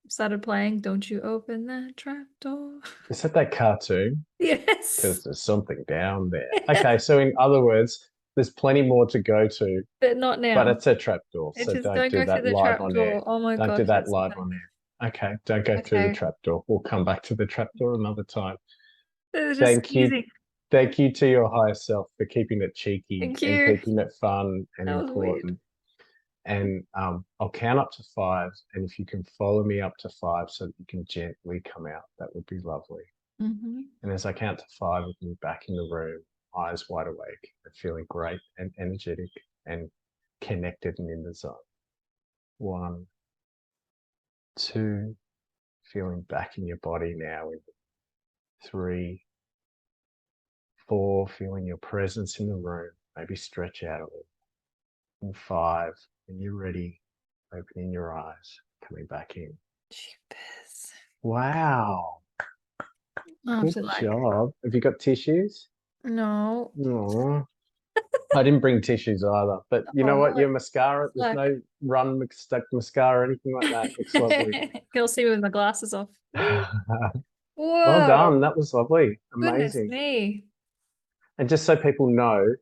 Speaker 2: started playing. Don't you open that trapdoor?
Speaker 1: Is that cartoon?
Speaker 2: Yes.
Speaker 1: Because there's something down there. Okay, so in other words, there's plenty more to go to.
Speaker 2: But not now.
Speaker 1: But it's a trapdoor, so don't do that live on air.
Speaker 2: Oh my God.
Speaker 1: Don't do that live on air. Okay, don't go through the trapdoor. We'll come back to the trapdoor another time. Thank you. Thank you to your higher self for keeping it cheeky and keeping it fun and important. And I'll count up to 5, and if you can follow me up to 5 so that you can gently come out, that would be lovely. And as I count to 5 with me back in the room, eyes wide awake and feeling great and energetic and connected and in the zone. 1, 2, feeling back in your body now. 3, 4, feeling your presence in the room. Maybe stretch out a little. And 5, when you're ready, opening your eyes, coming back in.
Speaker 2: Jeepers.
Speaker 1: Wow. Good job. Have you got tissues?
Speaker 2: No.
Speaker 1: No. I didn't bring tissues either. But you know what? Your mascara, there's no run stuck mascara or anything like that. Looks lovely.
Speaker 2: You'll see me with my glasses off. Whoa.
Speaker 1: Well done. That was lovely.
Speaker 2: Goodness
Speaker 1: Amazing.
Speaker 2: me.
Speaker 1: And just so people know,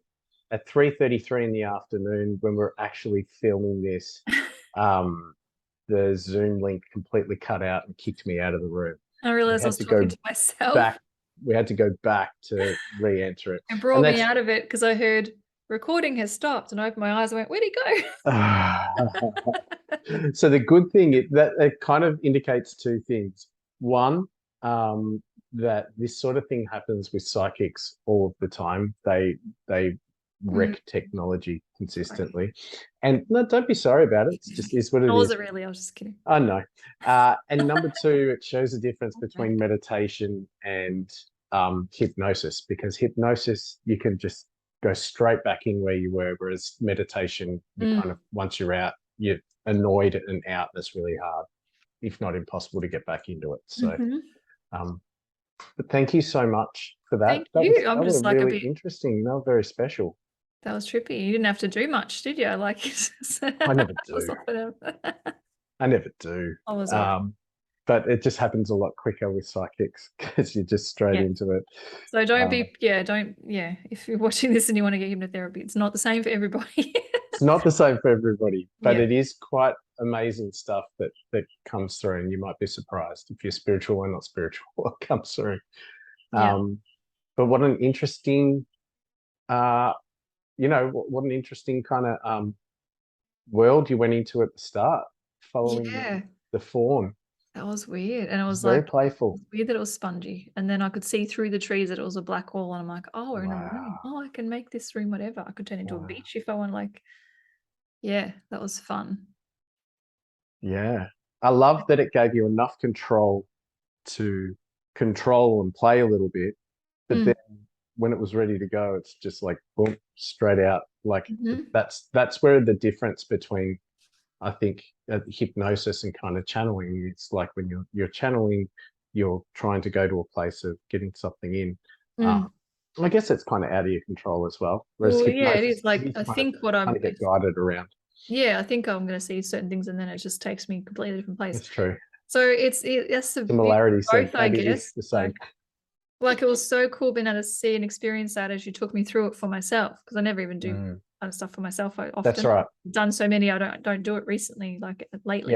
Speaker 1: at 3:33 in the afternoon, when we're actually filming this, the Zoom link completely cut out and kicked me out of the room.
Speaker 2: I realized I was talking to myself.
Speaker 1: We had to go back to re-enter it.
Speaker 2: It brought me out of it because I heard recording has stopped, and I opened my eyes and went, where'd he go?
Speaker 1: So the good thing is that it kind of indicates two things. One, that this sort of thing happens with psychics all of the time. They wreck technology consistently. And no, don't be sorry about it. It's just is what it is.
Speaker 2: I wasn't really. I was just kidding.
Speaker 1: I know. And number two, it shows the difference between meditation and hypnosis, because hypnosis, you can just go straight back in where you were, whereas meditation, you kind of, once you're out, you're annoyed and out. That's really hard, if not impossible, to get back into it. So, but thank you so much for that.
Speaker 2: Thank you.
Speaker 1: That was like really interesting. That was very special.
Speaker 2: That was trippy. You didn't have to do much, did you? Like,
Speaker 1: I never do. I never do. But it just happens a lot quicker with psychics because you're just straight into it.
Speaker 2: So don't if you're watching this and you want to get hypnotherapy, it's not the same for everybody.
Speaker 1: It's not the same for everybody, but it is quite amazing stuff that comes through, and you might be surprised if you're spiritual or not spiritual what comes through. But what an interesting, what an interesting kind of world you went into at the start, following the fawn.
Speaker 2: That was weird. And it was
Speaker 1: very
Speaker 2: like
Speaker 1: playful.
Speaker 2: It was weird that it was spongy. And then I could see through the trees that it was a black wall. And I'm like, oh, we're in a room. Oh, I can make this room whatever. I could turn into a beach if I want. Like, yeah, that was fun.
Speaker 1: Yeah. I love that it gave you enough control to control and play a little bit. But then when it was ready to go, it's just like, boom, straight out. Like that's where the difference between, I think, hypnosis and kind of channeling, it's like when you're channeling, you're trying to go to a place of getting something in. I guess it's kind of out of your control as well. Whereas
Speaker 2: it is. Like, I think what I'm
Speaker 1: get guided around.
Speaker 2: Yeah, I think I'm going to see certain things, and then it just takes me a completely different place.
Speaker 1: That's true.
Speaker 2: So that's the
Speaker 1: similarities.
Speaker 2: Both, I guess.
Speaker 1: The same.
Speaker 2: Like it was so cool being able to see and experience that as you took me through it for myself, because I never even do kind of stuff for myself. I often
Speaker 1: That's right.
Speaker 2: done so many, I don't do it recently, like lately.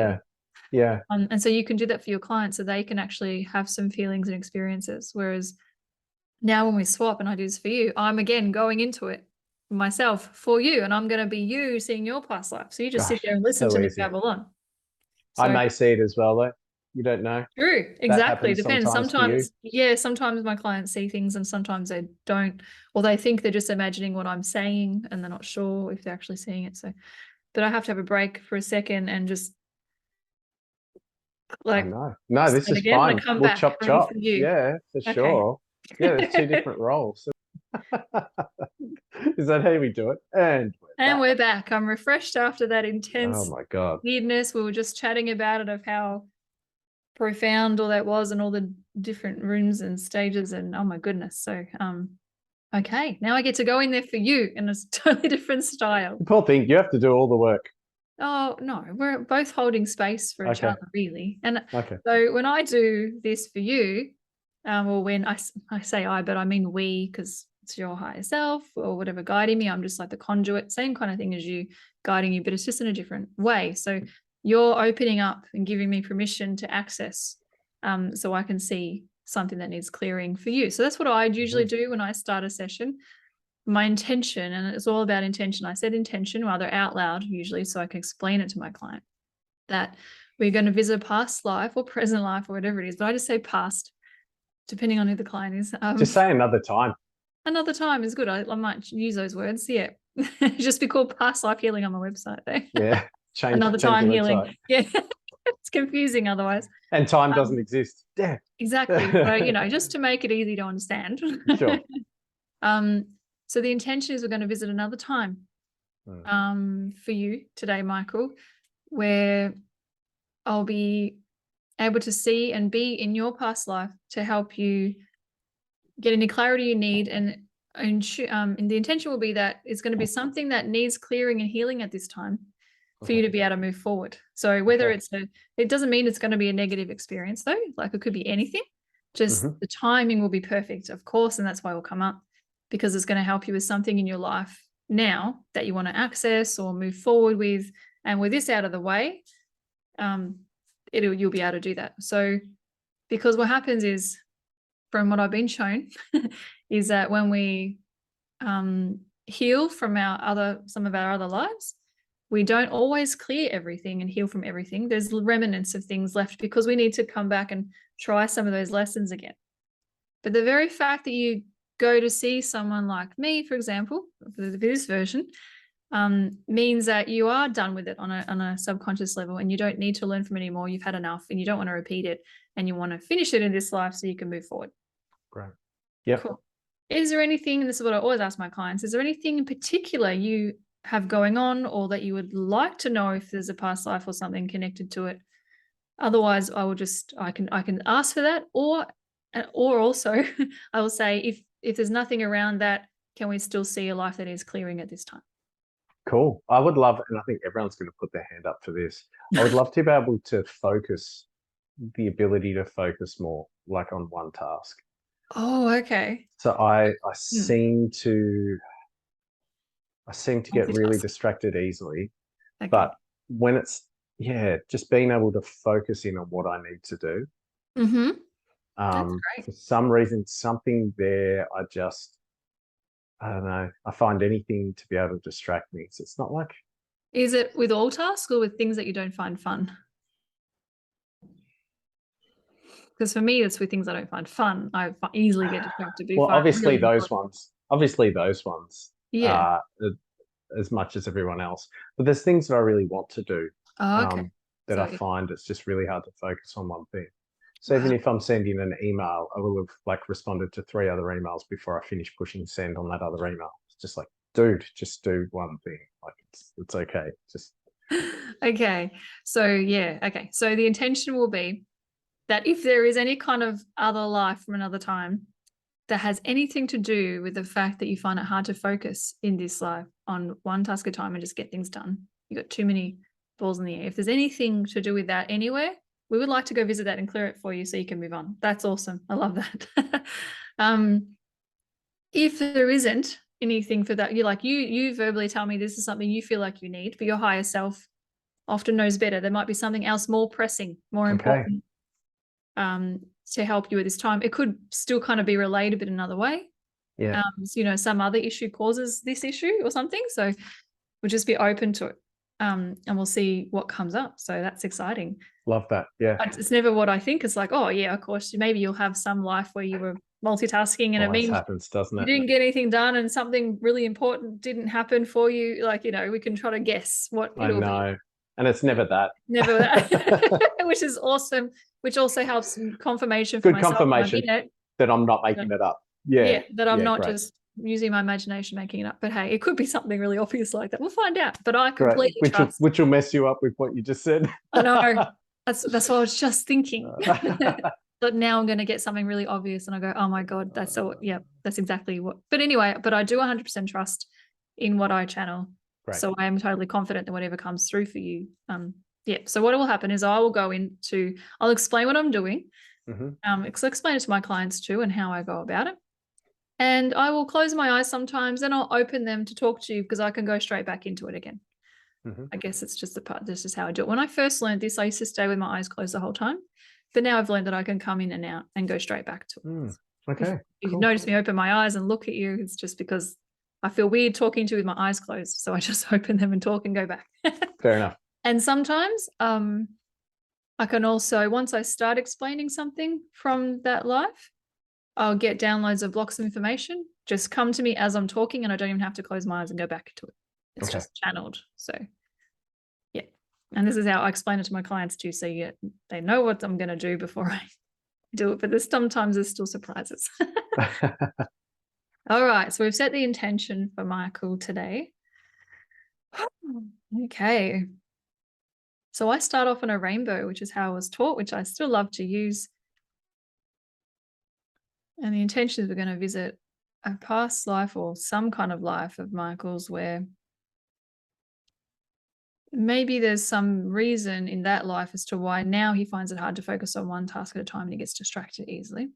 Speaker 1: Yeah.
Speaker 2: And so you can do that for your clients, so they can actually have some feelings and experiences. Whereas now when we swap and I do this for you, I'm again going into it myself for you, and I'm going to be you seeing your past life. So you just sit there and listen to me babble on. So,
Speaker 1: I may see it as well, though. You don't know.
Speaker 2: True. Exactly. Depends. Sometimes my clients see things and sometimes they don't, or they think they're just imagining what I'm saying and they're not sure if they're actually seeing it. So, but I have to have a break for a second and just like,
Speaker 1: no, this is fine. We'll chop. Yeah, for sure. Yeah, there's two different roles. Is that how we do it? And
Speaker 2: we're back. I'm refreshed after that intense weirdness. We were just chatting about it, of how profound all that was and all the different rooms and stages, and oh my goodness. So okay, now I get to go in there for you in a totally different style.
Speaker 1: Poor thing, you have to do all the work.
Speaker 2: Oh no, we're both holding space for each other, really. And so when I do this for you, or when I say I, but I mean we, because it's your higher self or whatever guiding me, I'm just like the conduit, same kind of thing as you guiding you, but it's just in a different way. So you're opening up and giving me permission to access, so I can see something that needs clearing for you. So that's what I usually do when I start a session. My intention, and it's all about intention. I said intention rather out loud usually, so I can explain it to my client that we're going to visit past life or present life or whatever it is. But I just say past, depending on who the client is.
Speaker 1: Just say another time.
Speaker 2: Another time is good. I might use those words. Yeah, just be called past life healing on my website there.
Speaker 1: Yeah.
Speaker 2: Another time healing. Yeah, it's confusing otherwise.
Speaker 1: And time doesn't exist. Yeah,
Speaker 2: exactly. So just to make it easy to understand.
Speaker 1: Sure.
Speaker 2: So the intention is we're going to visit another time, for you today, Michael, where I'll be able to see and be in your past life to help you get any clarity you need, and the intention will be that it's going to be something that needs clearing and healing at this time. For you to be able to move forward. So whether it doesn't mean it's going to be a negative experience though, like it could be anything. Just the timing will be perfect, of course, and that's why it will come up, because it's going to help you with something in your life now that you want to access or move forward with. And with this out of the way, you'll be able to do that. So because what happens is, from what I've been shown, is that when we heal from some of our other lives, we don't always clear everything and heal from everything. There's remnants of things left because we need to come back and try some of those lessons again. But the very fact that you go to see someone like me, for example, for this version, means that you are done with it on a subconscious level, and you don't need to learn from it anymore. You've had enough and you don't want to repeat it, and you want to finish it in this life so you can move forward.
Speaker 1: Great. Yeah.
Speaker 2: Cool. Is there anything, and this is what I always ask my clients, is there anything in particular you have going on, or that you would like to know if there's a past life or something connected to it? Otherwise, I can ask for that, or also I will say, if there's nothing around that, can we still see a life that is clearing at this time?
Speaker 1: Cool. I would love, and I think everyone's going to put their hand up for this, I would love to be able to focus, the ability to focus more, like on one task.
Speaker 2: Oh, okay.
Speaker 1: So I seem to get really distracted easily.
Speaker 2: Okay.
Speaker 1: But when it's, just being able to focus in on what I need to do.
Speaker 2: That's great.
Speaker 1: For some reason, something there, I don't know, I find anything to be able to distract me. So it's not like...
Speaker 2: Is it with all tasks or with things that you don't find fun? Because for me, it's with things I don't find fun. I easily get distracted.
Speaker 1: Well, obviously those ones.
Speaker 2: Yeah.
Speaker 1: As much as everyone else. But there's things that I really want to do.
Speaker 2: Oh, okay.
Speaker 1: That I find it's just really hard to focus on one thing. So even if I'm sending an email, I will have responded to 3 other emails before I finish pushing send on that other email. It's just like, dude, just do one thing. It's okay. Just
Speaker 2: okay. So okay. So the intention will be that if there is any kind of other life from another time that has anything to do with the fact that you find it hard to focus in this life on one task at a time and just get things done, you got too many balls in the air. If there's anything to do with that anywhere, we would like to go visit that and clear it for you so you can move on. That's awesome. I love that. If there isn't anything for that, you verbally tell me this is something you feel like you need, but your higher self often knows better. There might be something else more pressing, more important to help you at this time. It could still kind of be relayed, but another way.
Speaker 1: Yeah.
Speaker 2: Some other issue causes this issue or something. So we'll just be open to it. And we'll see what comes up. So that's exciting.
Speaker 1: Love that. Yeah.
Speaker 2: It's never what I think. It's like, oh yeah, of course, maybe you'll have some life where you were multitasking and it means
Speaker 1: happens, doesn't it?
Speaker 2: You didn't get anything done and something really important didn't happen for you. We can try to guess what it'll be.
Speaker 1: And it's never that.
Speaker 2: Never that. Which is awesome. Which also helps confirmation for myself.
Speaker 1: Good confirmation that I'm not making it up. Yeah.
Speaker 2: That I'm not just using my imagination making it up. But hey, it could be something really obvious like that. We'll find out. But I completely trust.
Speaker 1: Which will mess you up with what you just said.
Speaker 2: I know. That's what I was just thinking. But now I'm going to get something really obvious and I go, oh my God, that's exactly what. But anyway, I do 100% trust in what I channel. Great. So I am totally confident that whatever comes through for you. So what will happen is I'll explain what I'm doing. I'll explain it to my clients too and how I go about it. And I will close my eyes sometimes and I'll open them to talk to you because I can go straight back into it again. I guess it's just this is how I do it. When I first learned this, I used to stay with my eyes closed the whole time. But now I've learned that I can come in and out and go straight back to it.
Speaker 1: Okay.
Speaker 2: If you notice me open my eyes and look at you, it's just because I feel weird talking to you with my eyes closed. So I just open them and talk and go back.
Speaker 1: Fair enough.
Speaker 2: And sometimes I can also, once I start explaining something from that life, I'll get downloads of blocks of information, just come to me as I'm talking and I don't even have to close my eyes and go back to it. It's just channeled. So, yeah. And this is how I explain it to my clients too. So they know what I'm going to do before I do it. But sometimes there's still surprises. All right. So we've set the intention for Michael today. Okay. So I start off on a rainbow, which is how I was taught, which I still love to use. And the intention is we're going to visit a past life or some kind of life of Michael's where maybe there's some reason in that life as to why now he finds it hard to focus on one task at a time and he gets distracted easily.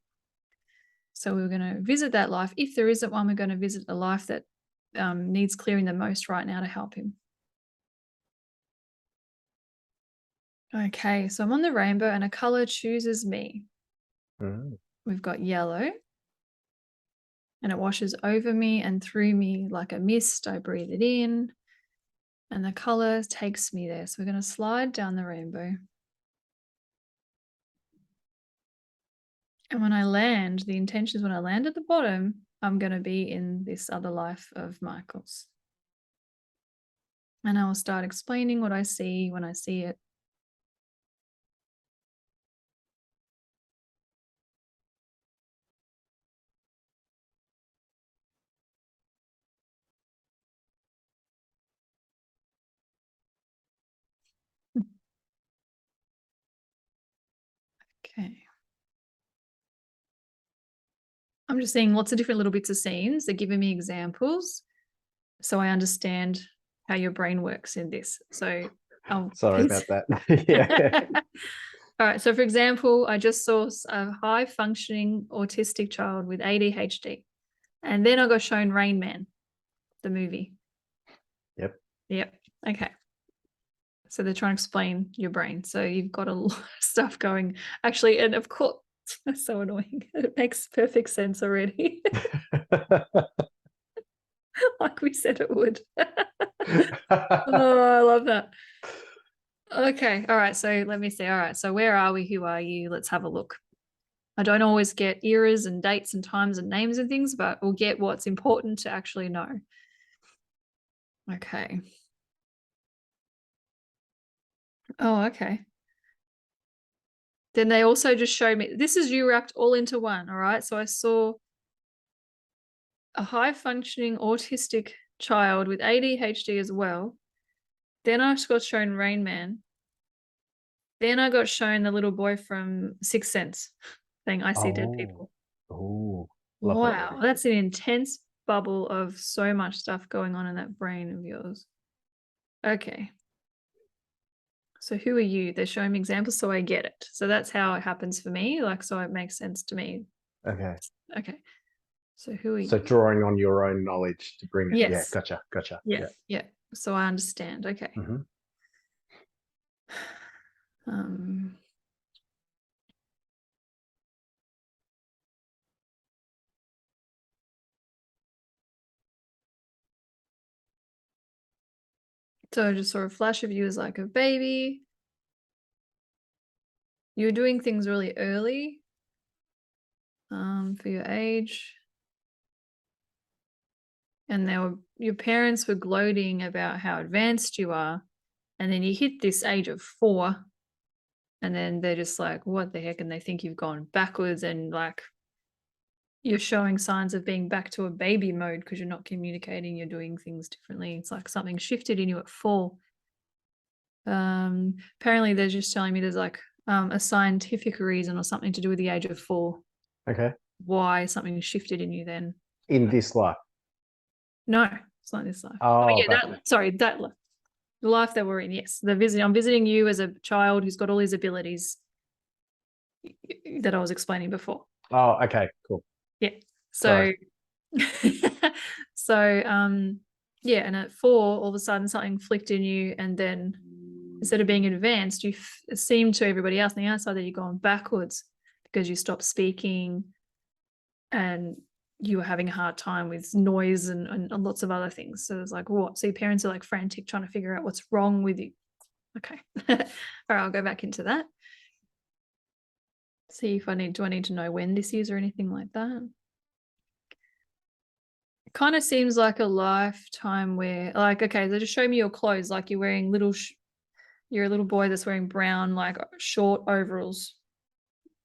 Speaker 2: So we're going to visit that life. If there isn't one, we're going to visit the life that needs clearing the most right now to help him. Okay, so I'm on the rainbow and a color chooses me. We've got yellow, and it washes over me and through me like a mist. I breathe it in, and the color takes me there. So we're going to slide down the rainbow. And when I land, the intention is when I land at the bottom, I'm going to be in this other life of Michael's. And I will start explaining what I see when I see it. Okay. I'm just seeing lots of different little bits of scenes. They're giving me examples so I understand how your brain works in this. So
Speaker 1: sorry about that. Yeah.
Speaker 2: All right. So for example, I just saw a high functioning autistic child with ADHD. And then I got shown Rain Man, the movie. Yep. Okay. So they're trying to explain your brain. So you've got a lot of stuff going. Actually, and of course, that's so annoying. It makes perfect sense already. Like we said it would. Oh, I love that. Okay. All right. So let me see. All right. So where are we? Who are you? Let's have a look. I don't always get eras and dates and times and names and things, but we'll get what's important to actually know. Okay. Oh, okay. Then they also just showed me, this is you wrapped all into one. All right. So I saw a high functioning autistic child with ADHD as well. Then I got shown Rain Man. Then I got shown the little boy from Sixth Sense saying, I see dead people.
Speaker 1: Oh,
Speaker 2: wow. That's an intense bubble of so much stuff going on in that brain of yours. Okay. So who are you? They're showing me examples so I get it. So that's how it happens for me. Like, so it makes sense to me.
Speaker 1: Okay.
Speaker 2: So who are you?
Speaker 1: So drawing on your own knowledge to bring it.
Speaker 2: Yes.
Speaker 1: Yeah, gotcha.
Speaker 2: Yeah. So I understand. Okay. So I just saw a flash of you as like a baby. You're doing things really early for your age. And your parents were gloating about how advanced you are. And then you hit this age of 4. And then they're just like, what the heck? And they think you've gone backwards and like you're showing signs of being back to a baby mode because you're not communicating, you're doing things differently. It's like something shifted in you at 4. Apparently they're just telling me there's like a scientific reason or something to do with the age of 4.
Speaker 1: Okay.
Speaker 2: Why something shifted in you then.
Speaker 1: In this life?
Speaker 2: No, it's not this life.
Speaker 1: Oh,
Speaker 2: yeah, that life. The life that we're in, yes. I'm visiting you as a child who's got all these abilities that I was explaining before.
Speaker 1: Oh, okay, cool.
Speaker 2: Yeah. So, yeah, and at 4, all of a sudden something flicked in you, and then instead of being advanced, you seem to everybody else on the outside that you're going backwards because you stopped speaking and you were having a hard time with noise and lots of other things. So it's like, what? So your parents are like frantic trying to figure out what's wrong with you. Okay. All right, I'll go back into that. See if I need to know when this is or anything like that. It kind of seems like a lifetime where, like, okay, they just show me your clothes, like you're wearing you're a little boy that's wearing brown, like short overalls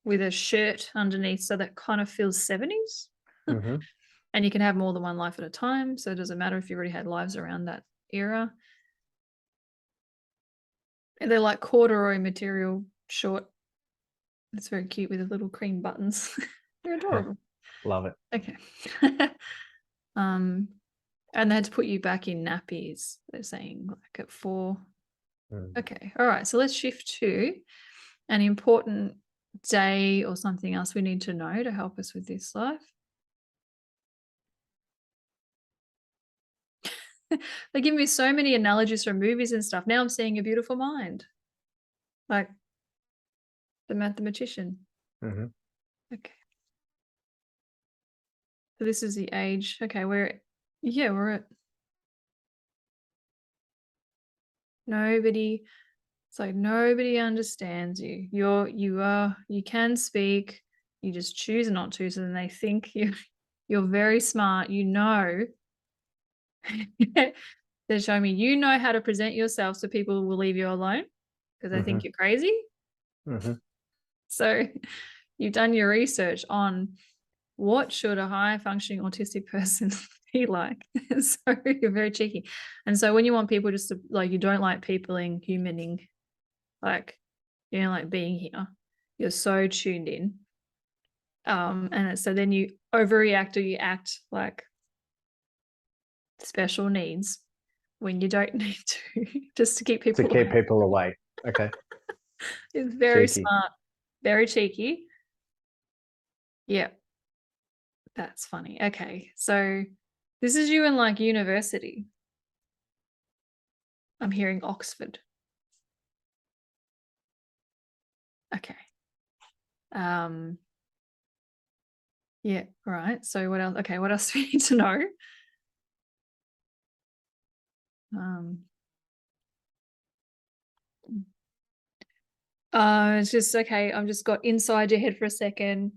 Speaker 2: with a shirt underneath. So that kind of feels 70s. And you can have more than one life at a time. So it doesn't matter if you already had lives around that era. And they're like corduroy material, short. It's very cute with the little cream buttons. They're adorable.
Speaker 1: Love it.
Speaker 2: Okay. And they had to put you back in nappies, they're saying, like at 4. Okay. All right. So let's shift to an important day or something else we need to know to help us with this life? They give me so many analogies from movies and stuff. Now I'm seeing A Beautiful Mind, like the mathematician.
Speaker 3: Mhm.
Speaker 2: Okay. So this is the age. Okay, we're at nobody. It's like nobody understands you. You can speak, you just choose not to. So then they think you're very smart, They're showing me you know how to present yourself so people will leave you alone because they think
Speaker 3: Mhm.
Speaker 2: you're crazy.
Speaker 3: Mhm.
Speaker 2: So you've done your research on what should a high functioning autistic person be like. So you're very cheeky. And so when you want people just to like, you don't like peopling, humaning, like you don't like being here. You're so tuned in. So then you overreact or you act like special needs when you don't need to, just to keep
Speaker 1: To
Speaker 2: people
Speaker 1: keep
Speaker 2: away.
Speaker 1: people away. Okay.
Speaker 2: It's very
Speaker 1: Cheeky.
Speaker 2: smart, very cheeky. Yeah, that's funny. Okay, so this is you in like university. I'm hearing Oxford. Okay. Yeah, right. So what else? Okay, what else do we need to know? It's just okay. I'm just got inside your head for a second.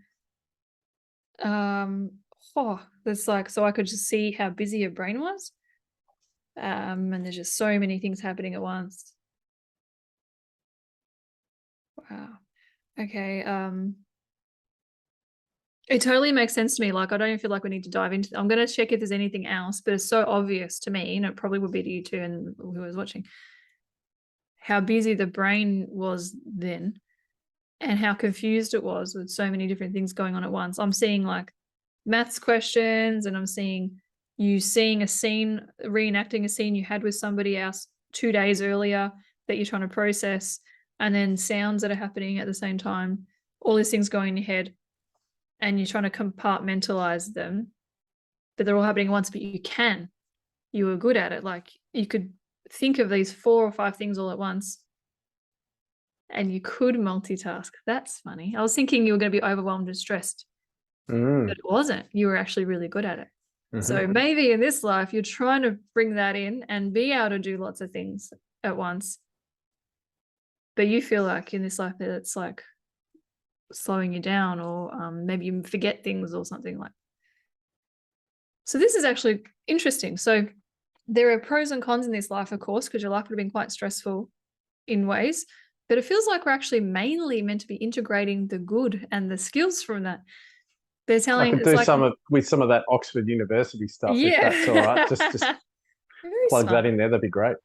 Speaker 2: That's like so I could just see how busy your brain was. And there's just so many things happening at once. Wow. Okay. It totally makes sense to me. Like I don't even feel like we need to dive into. I'm going to check if there's anything else, but it's so obvious to me, and it probably would be to you too, and who was watching, how busy the brain was then, and how confused it was with so many different things going on at once. I'm seeing like maths questions, and I'm seeing you seeing a scene, reenacting a scene you had with somebody else 2 days earlier that you're trying to process, and then sounds that are happening at the same time, all these things going in your head, and you're trying to compartmentalize them, but they're all happening at once, but you were good at it. Like you could think of these 4 or 5 things all at once, and you could multitask. That's funny. I was thinking you were going to be overwhelmed and stressed,
Speaker 3: Mm.
Speaker 2: but it wasn't. You were actually really good at it.
Speaker 3: Mhm.
Speaker 2: So maybe in this life, you're trying to bring that in and be able to do lots of things at once. But you feel like in this life that it's like slowing you down, or maybe you forget things or something like. So this is actually interesting. So there are pros and cons in this life, of course, because your life would have been quite stressful in ways, but it feels like we're actually mainly meant to be integrating the good and the skills from that. They're
Speaker 1: I
Speaker 2: telling
Speaker 1: could
Speaker 2: it's
Speaker 1: do
Speaker 2: like
Speaker 1: some of that Oxford University stuff if
Speaker 2: yeah,
Speaker 1: that's all right. Just
Speaker 2: very
Speaker 1: plug
Speaker 2: smart.
Speaker 1: that in there. That'd be great.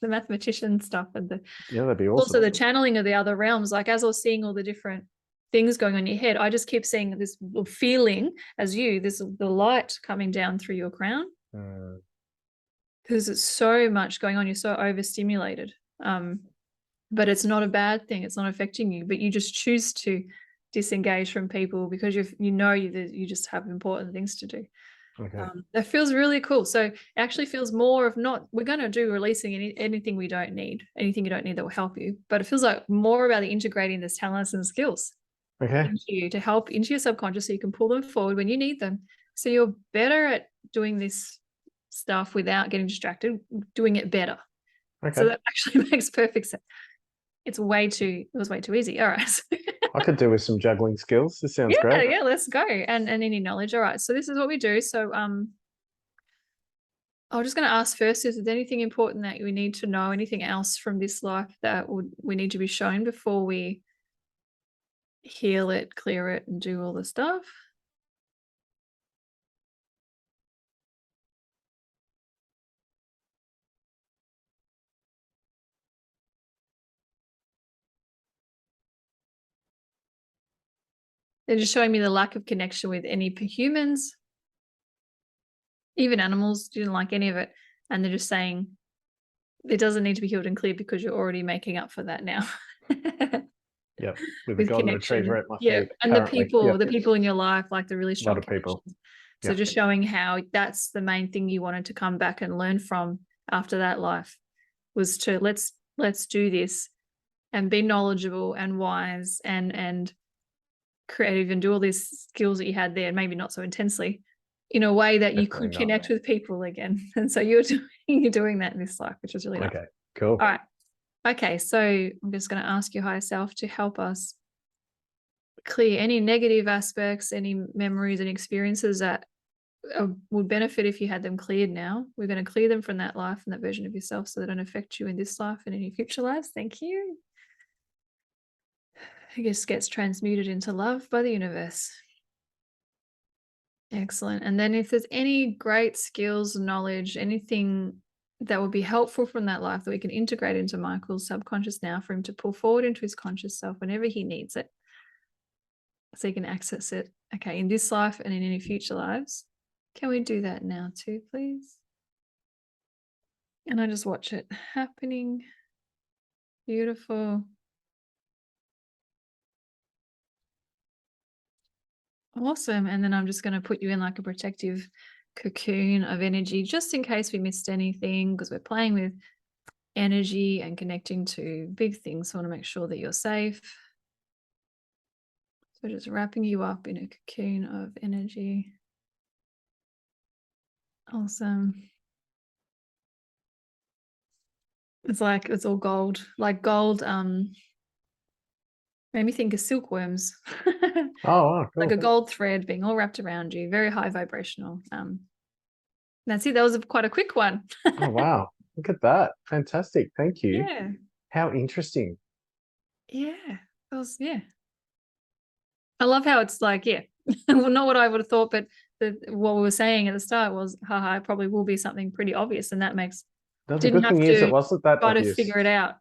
Speaker 2: The mathematician stuff and
Speaker 1: Yeah, that'd be
Speaker 2: also
Speaker 1: awesome.
Speaker 2: the channeling of the other realms. Like as I was seeing all the different things going on in your head, I just keep seeing this feeling as the light coming down through your crown. Because it's so much going on, you're so overstimulated. But it's not a bad thing. It's not affecting you, but you just choose to disengage from people because you just have important things to do.
Speaker 1: Okay.
Speaker 2: That feels really cool. So it actually feels more of not, we're going to do releasing anything we don't need, anything you don't need that will help you. But it feels like more about integrating this talents and skills into you to help into your subconscious so you can pull them forward when you need them. So you're better at doing this stuff without getting distracted, doing it better.
Speaker 1: Okay.
Speaker 2: So that actually makes perfect sense. It was way too easy. All right.
Speaker 1: I could do with some juggling skills. This sounds great.
Speaker 2: Yeah, let's go. And any knowledge. All right. So this is what we do. So I'm just going to ask first, is there anything important that we need to know, anything else from this life that we need to be shown before we heal it, clear it, and do all the stuff? They're just showing me the lack of connection with any humans, even animals. Didn't like any of it. And they're just saying it doesn't need to be healed and cleared because you're already making up for that now.
Speaker 1: Yep. With a
Speaker 2: with
Speaker 1: golden
Speaker 2: connection.
Speaker 1: retriever at my
Speaker 2: Yeah,
Speaker 1: feet.
Speaker 2: and the
Speaker 1: currently.
Speaker 2: people,
Speaker 1: Yep.
Speaker 2: the people in your life, like the really
Speaker 1: A
Speaker 2: strong
Speaker 1: lot of people.
Speaker 2: connections. So
Speaker 1: Yep.
Speaker 2: just showing how that's the main thing you wanted to come back and learn from after that life was to let's do this and be knowledgeable and wise and creative and do all these skills that you had there, and maybe not so intensely, in a way that you
Speaker 1: Definitely
Speaker 2: could
Speaker 1: not.
Speaker 2: connect with people again. And so you're doing that in this life, which is really nice.
Speaker 1: Okay, cool.
Speaker 2: All right. Okay, so I'm just going to ask your higher self to help us clear any negative aspects, any memories and experiences that would benefit if you had them cleared now. We're going to clear them from that life and that version of yourself so they don't affect you in this life and any future lives. Thank you. It just gets transmuted into love by the universe. Excellent. And then if there's any great skills, knowledge, anything that would be helpful from that life that we can integrate into Michael's subconscious now for him to pull forward into his conscious self whenever he needs it, so he can access it, okay, in this life and in any future lives. Can we do that now too, please? And I just watch it happening. Beautiful. Awesome. And then I'm just going to put you in like a protective cocoon of energy just in case we missed anything, because we're playing with energy and connecting to big things. So I want to make sure that you're safe. So just wrapping you up in a cocoon of energy. Awesome. It's like it's all gold, like gold. Made me think of silkworms.
Speaker 1: Oh, cool.
Speaker 2: Like a gold thread being all wrapped around you, very high vibrational. That's it. That was quite a quick one.
Speaker 1: Oh, wow. Look at that. Fantastic. Thank you.
Speaker 2: Yeah.
Speaker 1: How interesting.
Speaker 2: Yeah. That was, yeah. I love how it's like, yeah, well, not what I would have thought, but what we were saying at the start was, haha, it probably will be something pretty obvious, and that makes
Speaker 1: The
Speaker 2: didn't
Speaker 1: good
Speaker 2: have
Speaker 1: thing is
Speaker 2: to
Speaker 1: it wasn't that
Speaker 2: try to
Speaker 1: obvious.
Speaker 2: figure it out.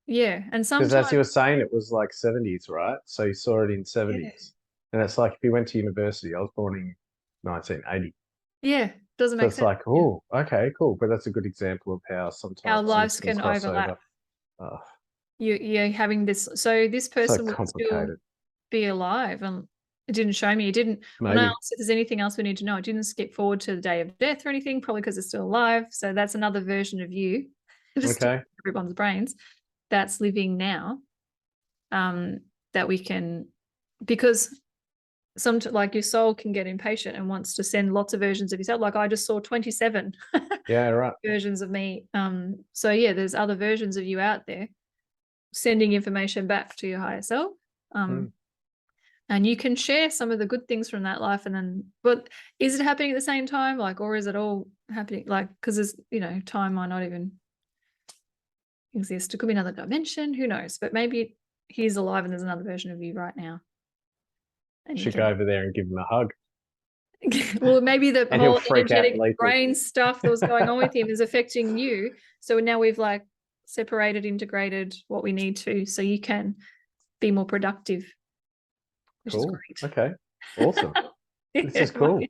Speaker 2: Yeah, and
Speaker 1: Because
Speaker 2: sometimes,
Speaker 1: as you were saying, it was like 70s, right? So you saw it in 70s. And it's like if you went to university, I was born in 1980.
Speaker 2: yeah, doesn't
Speaker 1: So
Speaker 2: make
Speaker 1: it's
Speaker 2: sense.
Speaker 1: like, oh, okay, cool. But that's a good example of how
Speaker 2: Our
Speaker 1: sometimes
Speaker 2: lives
Speaker 1: things
Speaker 2: can
Speaker 1: cross
Speaker 2: overlap.
Speaker 1: over. Oh,
Speaker 2: You're having this, so this
Speaker 1: so
Speaker 2: person will still
Speaker 1: complicated.
Speaker 2: be alive, and it didn't show me. It didn't. When I
Speaker 1: Maybe.
Speaker 2: asked if there's anything else we need to know, it didn't skip forward to the day of death or anything, probably because it's still alive. So that's another version of you, just
Speaker 1: Okay.
Speaker 2: everyone's brains that's living now. That we can, because like your soul can get impatient and wants to send lots of versions of yourself. Like I just saw 27
Speaker 1: Yeah, right.
Speaker 2: versions of me. So yeah, there's other versions of you out there sending information back to your higher self. And you can share some of the good things from that life, and then, but is it happening at the same time, like, or is it all happening, like, because there's, time might not even exist. It could be another dimension, who knows, but maybe he's alive and there's another version of you right now. And you
Speaker 1: Should go over there and give him a hug.
Speaker 2: well, maybe the
Speaker 1: And he'll
Speaker 2: whole
Speaker 1: freak out
Speaker 2: energetic
Speaker 1: lethally.
Speaker 2: brain stuff that was going on with him is affecting you. So now we've like separated, integrated what we need to, so you can be more productive, which is
Speaker 1: Cool.
Speaker 2: great.
Speaker 1: Okay. Awesome. This is cool.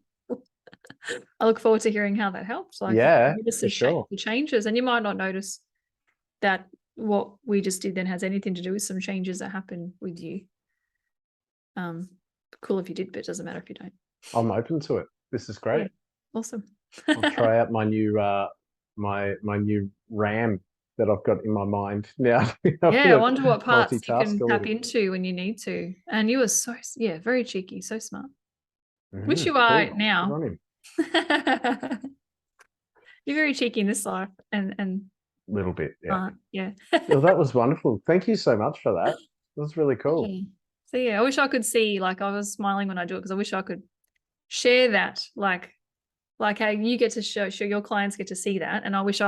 Speaker 2: I look forward to hearing how that helps. Like,
Speaker 1: Yeah,
Speaker 2: notice
Speaker 1: for sure.
Speaker 2: the changes, and you might not notice that what we just did then has anything to do with some changes that happen with you. Cool if you did, but it doesn't matter if you don't.
Speaker 1: I'm open to it. This is great.
Speaker 2: Yeah. Awesome.
Speaker 1: I'll try out my new my new RAM that I've got in my mind now.
Speaker 2: Yeah, I wonder what parts you can
Speaker 1: multitask a
Speaker 2: tap
Speaker 1: little.
Speaker 2: into when you need to. And you were so, very cheeky, so smart. Which you
Speaker 1: Cool.
Speaker 2: are
Speaker 1: Good
Speaker 2: now.
Speaker 1: on him.
Speaker 2: You're very cheeky in this life, and
Speaker 1: Little bit, yeah.
Speaker 2: yeah.
Speaker 1: Well, that was wonderful. Thank you so much for that. It was really cool.
Speaker 2: Yeah. So yeah, I wish I could see, like, I was smiling when I do it because I wish I could share that, like how you get to show your clients get to see that, and I wish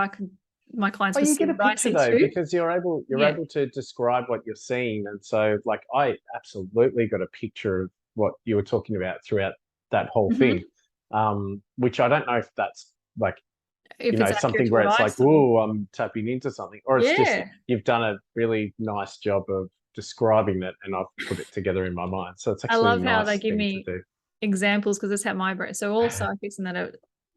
Speaker 2: my clients could
Speaker 1: you
Speaker 2: see
Speaker 1: get a
Speaker 2: what I
Speaker 1: picture
Speaker 2: see
Speaker 1: though,
Speaker 2: too.
Speaker 1: because you're able to describe what you're seeing, and so like I absolutely got a picture of what you were talking about throughout that whole thing, which I don't know if that's like
Speaker 2: If it's
Speaker 1: something where it's like, oh, I'm tapping into something, or it's just you've done a really nice job of describing it, and I've put it together in my mind. So it's actually
Speaker 2: I love
Speaker 1: a nice
Speaker 2: how they give
Speaker 1: thing
Speaker 2: me
Speaker 1: to do.
Speaker 2: examples, because that's how my brain. So all psychics and that are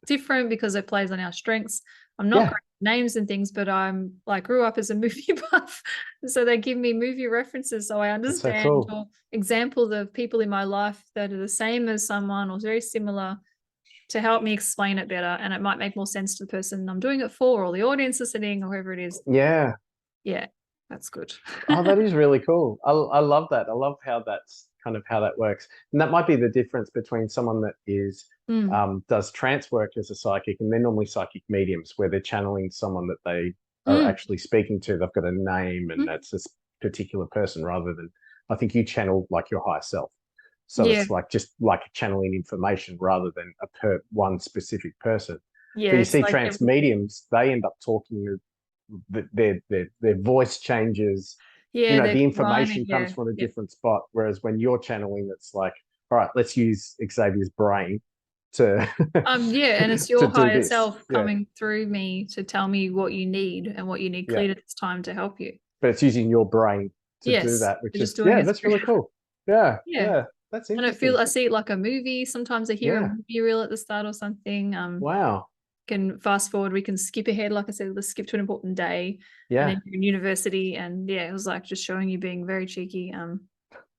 Speaker 2: different because it plays on our strengths. I'm not
Speaker 1: Yeah.
Speaker 2: great with names and things, but I'm like grew up as a movie buff. So they give me movie references so I
Speaker 1: so
Speaker 2: understand,
Speaker 1: cool.
Speaker 2: or examples of people in my life that are the same as someone or very similar, to help me explain it better. And it might make more sense to the person I'm doing it for, or the audience listening, or whoever it is.
Speaker 1: Yeah.
Speaker 2: Yeah, that's good.
Speaker 1: Oh, that is really cool. I love that. I love how that's kind of how that works. And that might be the difference between someone that is does trance work as a psychic, and they're normally psychic mediums where they're channeling someone that they are actually speaking to. They've got a name and that's this particular person, rather than, I think you channel like your higher self. So
Speaker 2: Yeah.
Speaker 1: it's like just like channeling information rather than one specific person.
Speaker 2: Yeah,
Speaker 1: But you
Speaker 2: it's
Speaker 1: see
Speaker 2: like
Speaker 1: trance mediums, they end up talking, their voice changes.
Speaker 2: Yeah,
Speaker 1: You know,
Speaker 2: they're
Speaker 1: the
Speaker 2: combining,
Speaker 1: information comes
Speaker 2: yeah,
Speaker 1: from a
Speaker 2: yeah.
Speaker 1: different spot. Whereas when you're channeling, it's like, all right, let's use Xzavia's brain to
Speaker 2: Yeah, and it's
Speaker 1: to
Speaker 2: your
Speaker 1: do
Speaker 2: higher
Speaker 1: this.
Speaker 2: self
Speaker 1: Yeah.
Speaker 2: coming through me to tell me what you need and what you need
Speaker 1: Yeah.
Speaker 2: cleared at this time to help you.
Speaker 1: But it's using your brain to do
Speaker 2: Yes,
Speaker 1: that, which
Speaker 2: you're
Speaker 1: is
Speaker 2: just doing it
Speaker 1: that's
Speaker 2: through-
Speaker 1: really cool. Yeah,
Speaker 2: Yeah.
Speaker 1: yeah, that's
Speaker 2: And
Speaker 1: interesting.
Speaker 2: I see it like a movie. Sometimes I hear a
Speaker 1: Yeah.
Speaker 2: movie reel at the start or something.
Speaker 1: Wow.
Speaker 2: Can fast forward, we can skip ahead, like I said, let's skip to an important day.
Speaker 1: Yeah.
Speaker 2: And then you're in university, and yeah, it was like just showing you being very cheeky.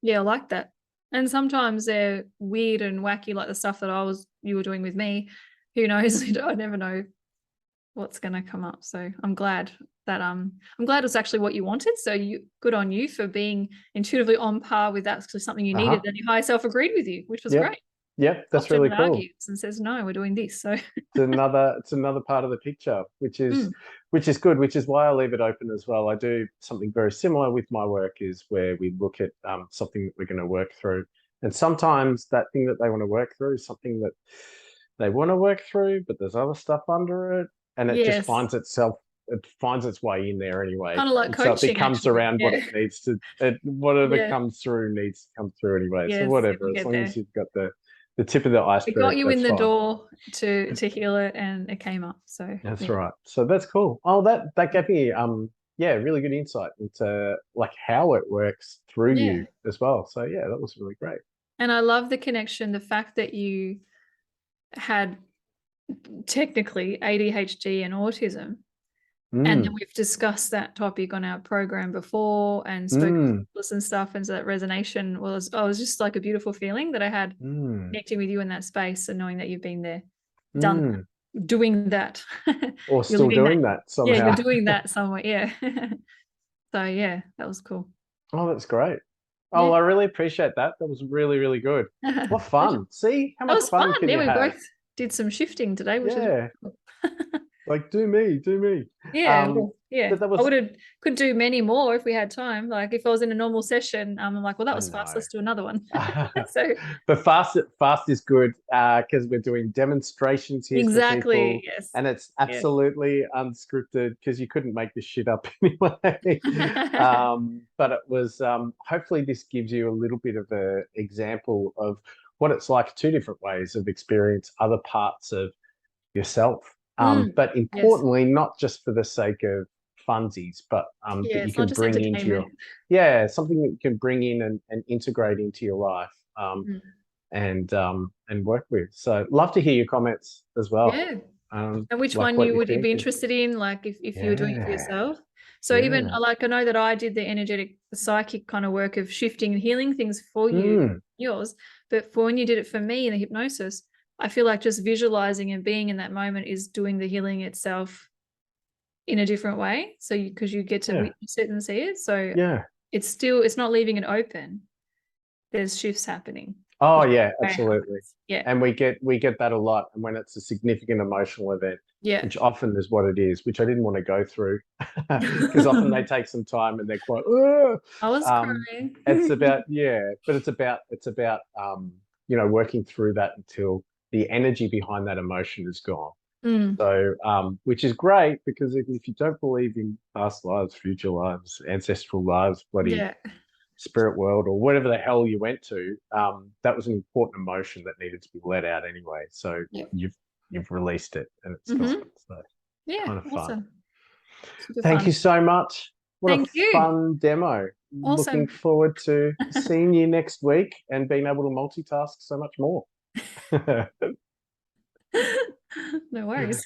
Speaker 2: Yeah, I like that. And sometimes they're weird and wacky, like the stuff that you were doing with me. Who knows? I never know what's gonna come up. So I'm glad it was actually what you wanted. So good on you for being intuitively on par with that. Because something you needed, and your higher self agreed with you, which was great.
Speaker 1: Yep, that's
Speaker 2: Often
Speaker 1: really
Speaker 2: it
Speaker 1: cool.
Speaker 2: argues and says, no, we're doing this. So
Speaker 1: It's another part of the picture, which is good, which is why I leave it open as well. I do something very similar with my work, is where we look at something that we're going to work through, and sometimes that thing that they want to work through is something that they want to work through, but there's other stuff under it, and it just finds its way in there anyway.
Speaker 2: Kind of like coaching,
Speaker 1: so it becomes
Speaker 2: actually.
Speaker 1: around what it needs to. Whatever comes through needs to come through anyway. So whatever, as long as you've got the tip of the iceberg.
Speaker 2: It got you in the
Speaker 1: fine.
Speaker 2: door to heal it, and it came up. So
Speaker 1: that's right. So that's cool. Oh, that gave me really good insight into like how it works through you as well. So yeah, that was really great.
Speaker 2: And I love the connection, the fact that you had technically ADHD and autism. And then we've discussed that topic on our program before and spoken and stuff. And so that resonation was just like a beautiful feeling that I had connecting with you in that space, and knowing that you've been there, doing that.
Speaker 1: Or still doing that somehow.
Speaker 2: Yeah, you're doing that somewhere. Yeah. So yeah, that was cool.
Speaker 1: Oh, that's great. Oh, I really appreciate that. That was really, really good. What fun. See how much fun can you have?
Speaker 2: We both did some shifting today, which is cool.
Speaker 1: Like, do me.
Speaker 2: Yeah,
Speaker 1: But that was...
Speaker 2: I could do many more if we had time. Like if I was in a normal session, I'm like, well, that was fast. Let's do another one.
Speaker 1: But fast is good because we're doing demonstrations here.
Speaker 2: Exactly. Yes.
Speaker 1: And it's absolutely unscripted, because you couldn't make this shit up anyway. But it was hopefully this gives you a little bit of an example of what it's like, two different ways of experience other parts of yourself. But importantly, not just for the sake of funsies, but that you can bring into something that you can bring in and integrate into your life and work with. So love to hear your comments as well.
Speaker 2: Yeah. And which one would you be interested in, like if you were doing it for yourself? So even like, I know that I did the psychic kind of work of shifting and healing things for yours, but for when you did it for me in the hypnosis, I feel like just visualizing and being in that moment is doing the healing itself in a different way. So because you get to witness it and see it. So it's not leaving it open. There's shifts happening.
Speaker 1: Oh yeah, absolutely.
Speaker 2: Yeah.
Speaker 1: And we get that a lot. And when it's a significant emotional event, which often is what it is, which I didn't want to go through, because often they take some time and they're quite,
Speaker 2: I was crying.
Speaker 1: It's about, but it's about working through that until the energy behind that emotion is gone. So, which is great, because if you don't believe in past lives, future lives, ancestral lives, bloody spirit world, or whatever the hell you went to, that was an important emotion that needed to be let out anyway. So you've released it, and it's gone. So kind of fun. Thank you so much. What a fun demo. Looking forward to seeing you next week and being able to multitask so much more.
Speaker 2: No worries.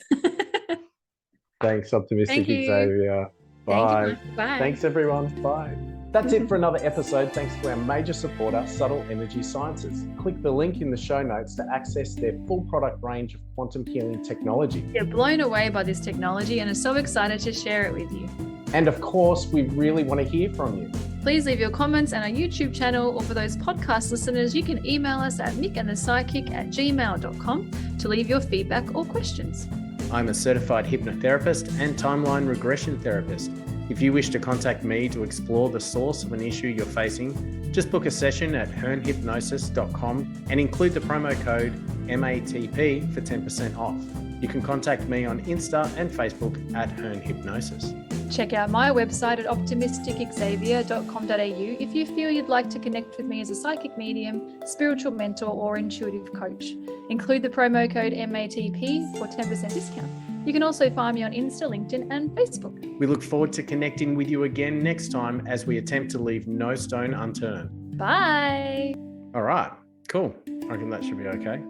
Speaker 1: Thanks, Optimistic
Speaker 2: Thank you.
Speaker 1: Xzavia. Bye.
Speaker 2: Thank you. Bye.
Speaker 1: Thanks, everyone. Bye. That's it for another episode. Thanks to our major supporter, Subtle Energy Sciences. Click the link in the show notes to access their full product range of quantum healing technology.
Speaker 2: We're blown away by this technology and are so excited to share it with you.
Speaker 1: And of course, we really want to hear from you.
Speaker 2: Please leave your comments on our YouTube channel, or for those podcast listeners, you can email us at mickandthepsychic@gmail.com to leave your feedback or questions.
Speaker 3: I'm a certified hypnotherapist and timeline regression therapist. If you wish to contact me to explore the source of an issue you're facing, just book a session at hearnhypnosis.com and include the promo code MATP for 10% off. You can contact me on Insta and Facebook at hearnhypnosis.
Speaker 2: Check out my website at optimisticxzavia.com.au if you feel you'd like to connect with me as a psychic medium, spiritual mentor, or intuitive coach. Include the promo code MATP for 10% discount. You can also find me on Insta, LinkedIn, and Facebook.
Speaker 3: We look forward to connecting with you again next time as we attempt to leave no stone unturned.
Speaker 2: Bye.
Speaker 3: All right, cool. I reckon that should be okay.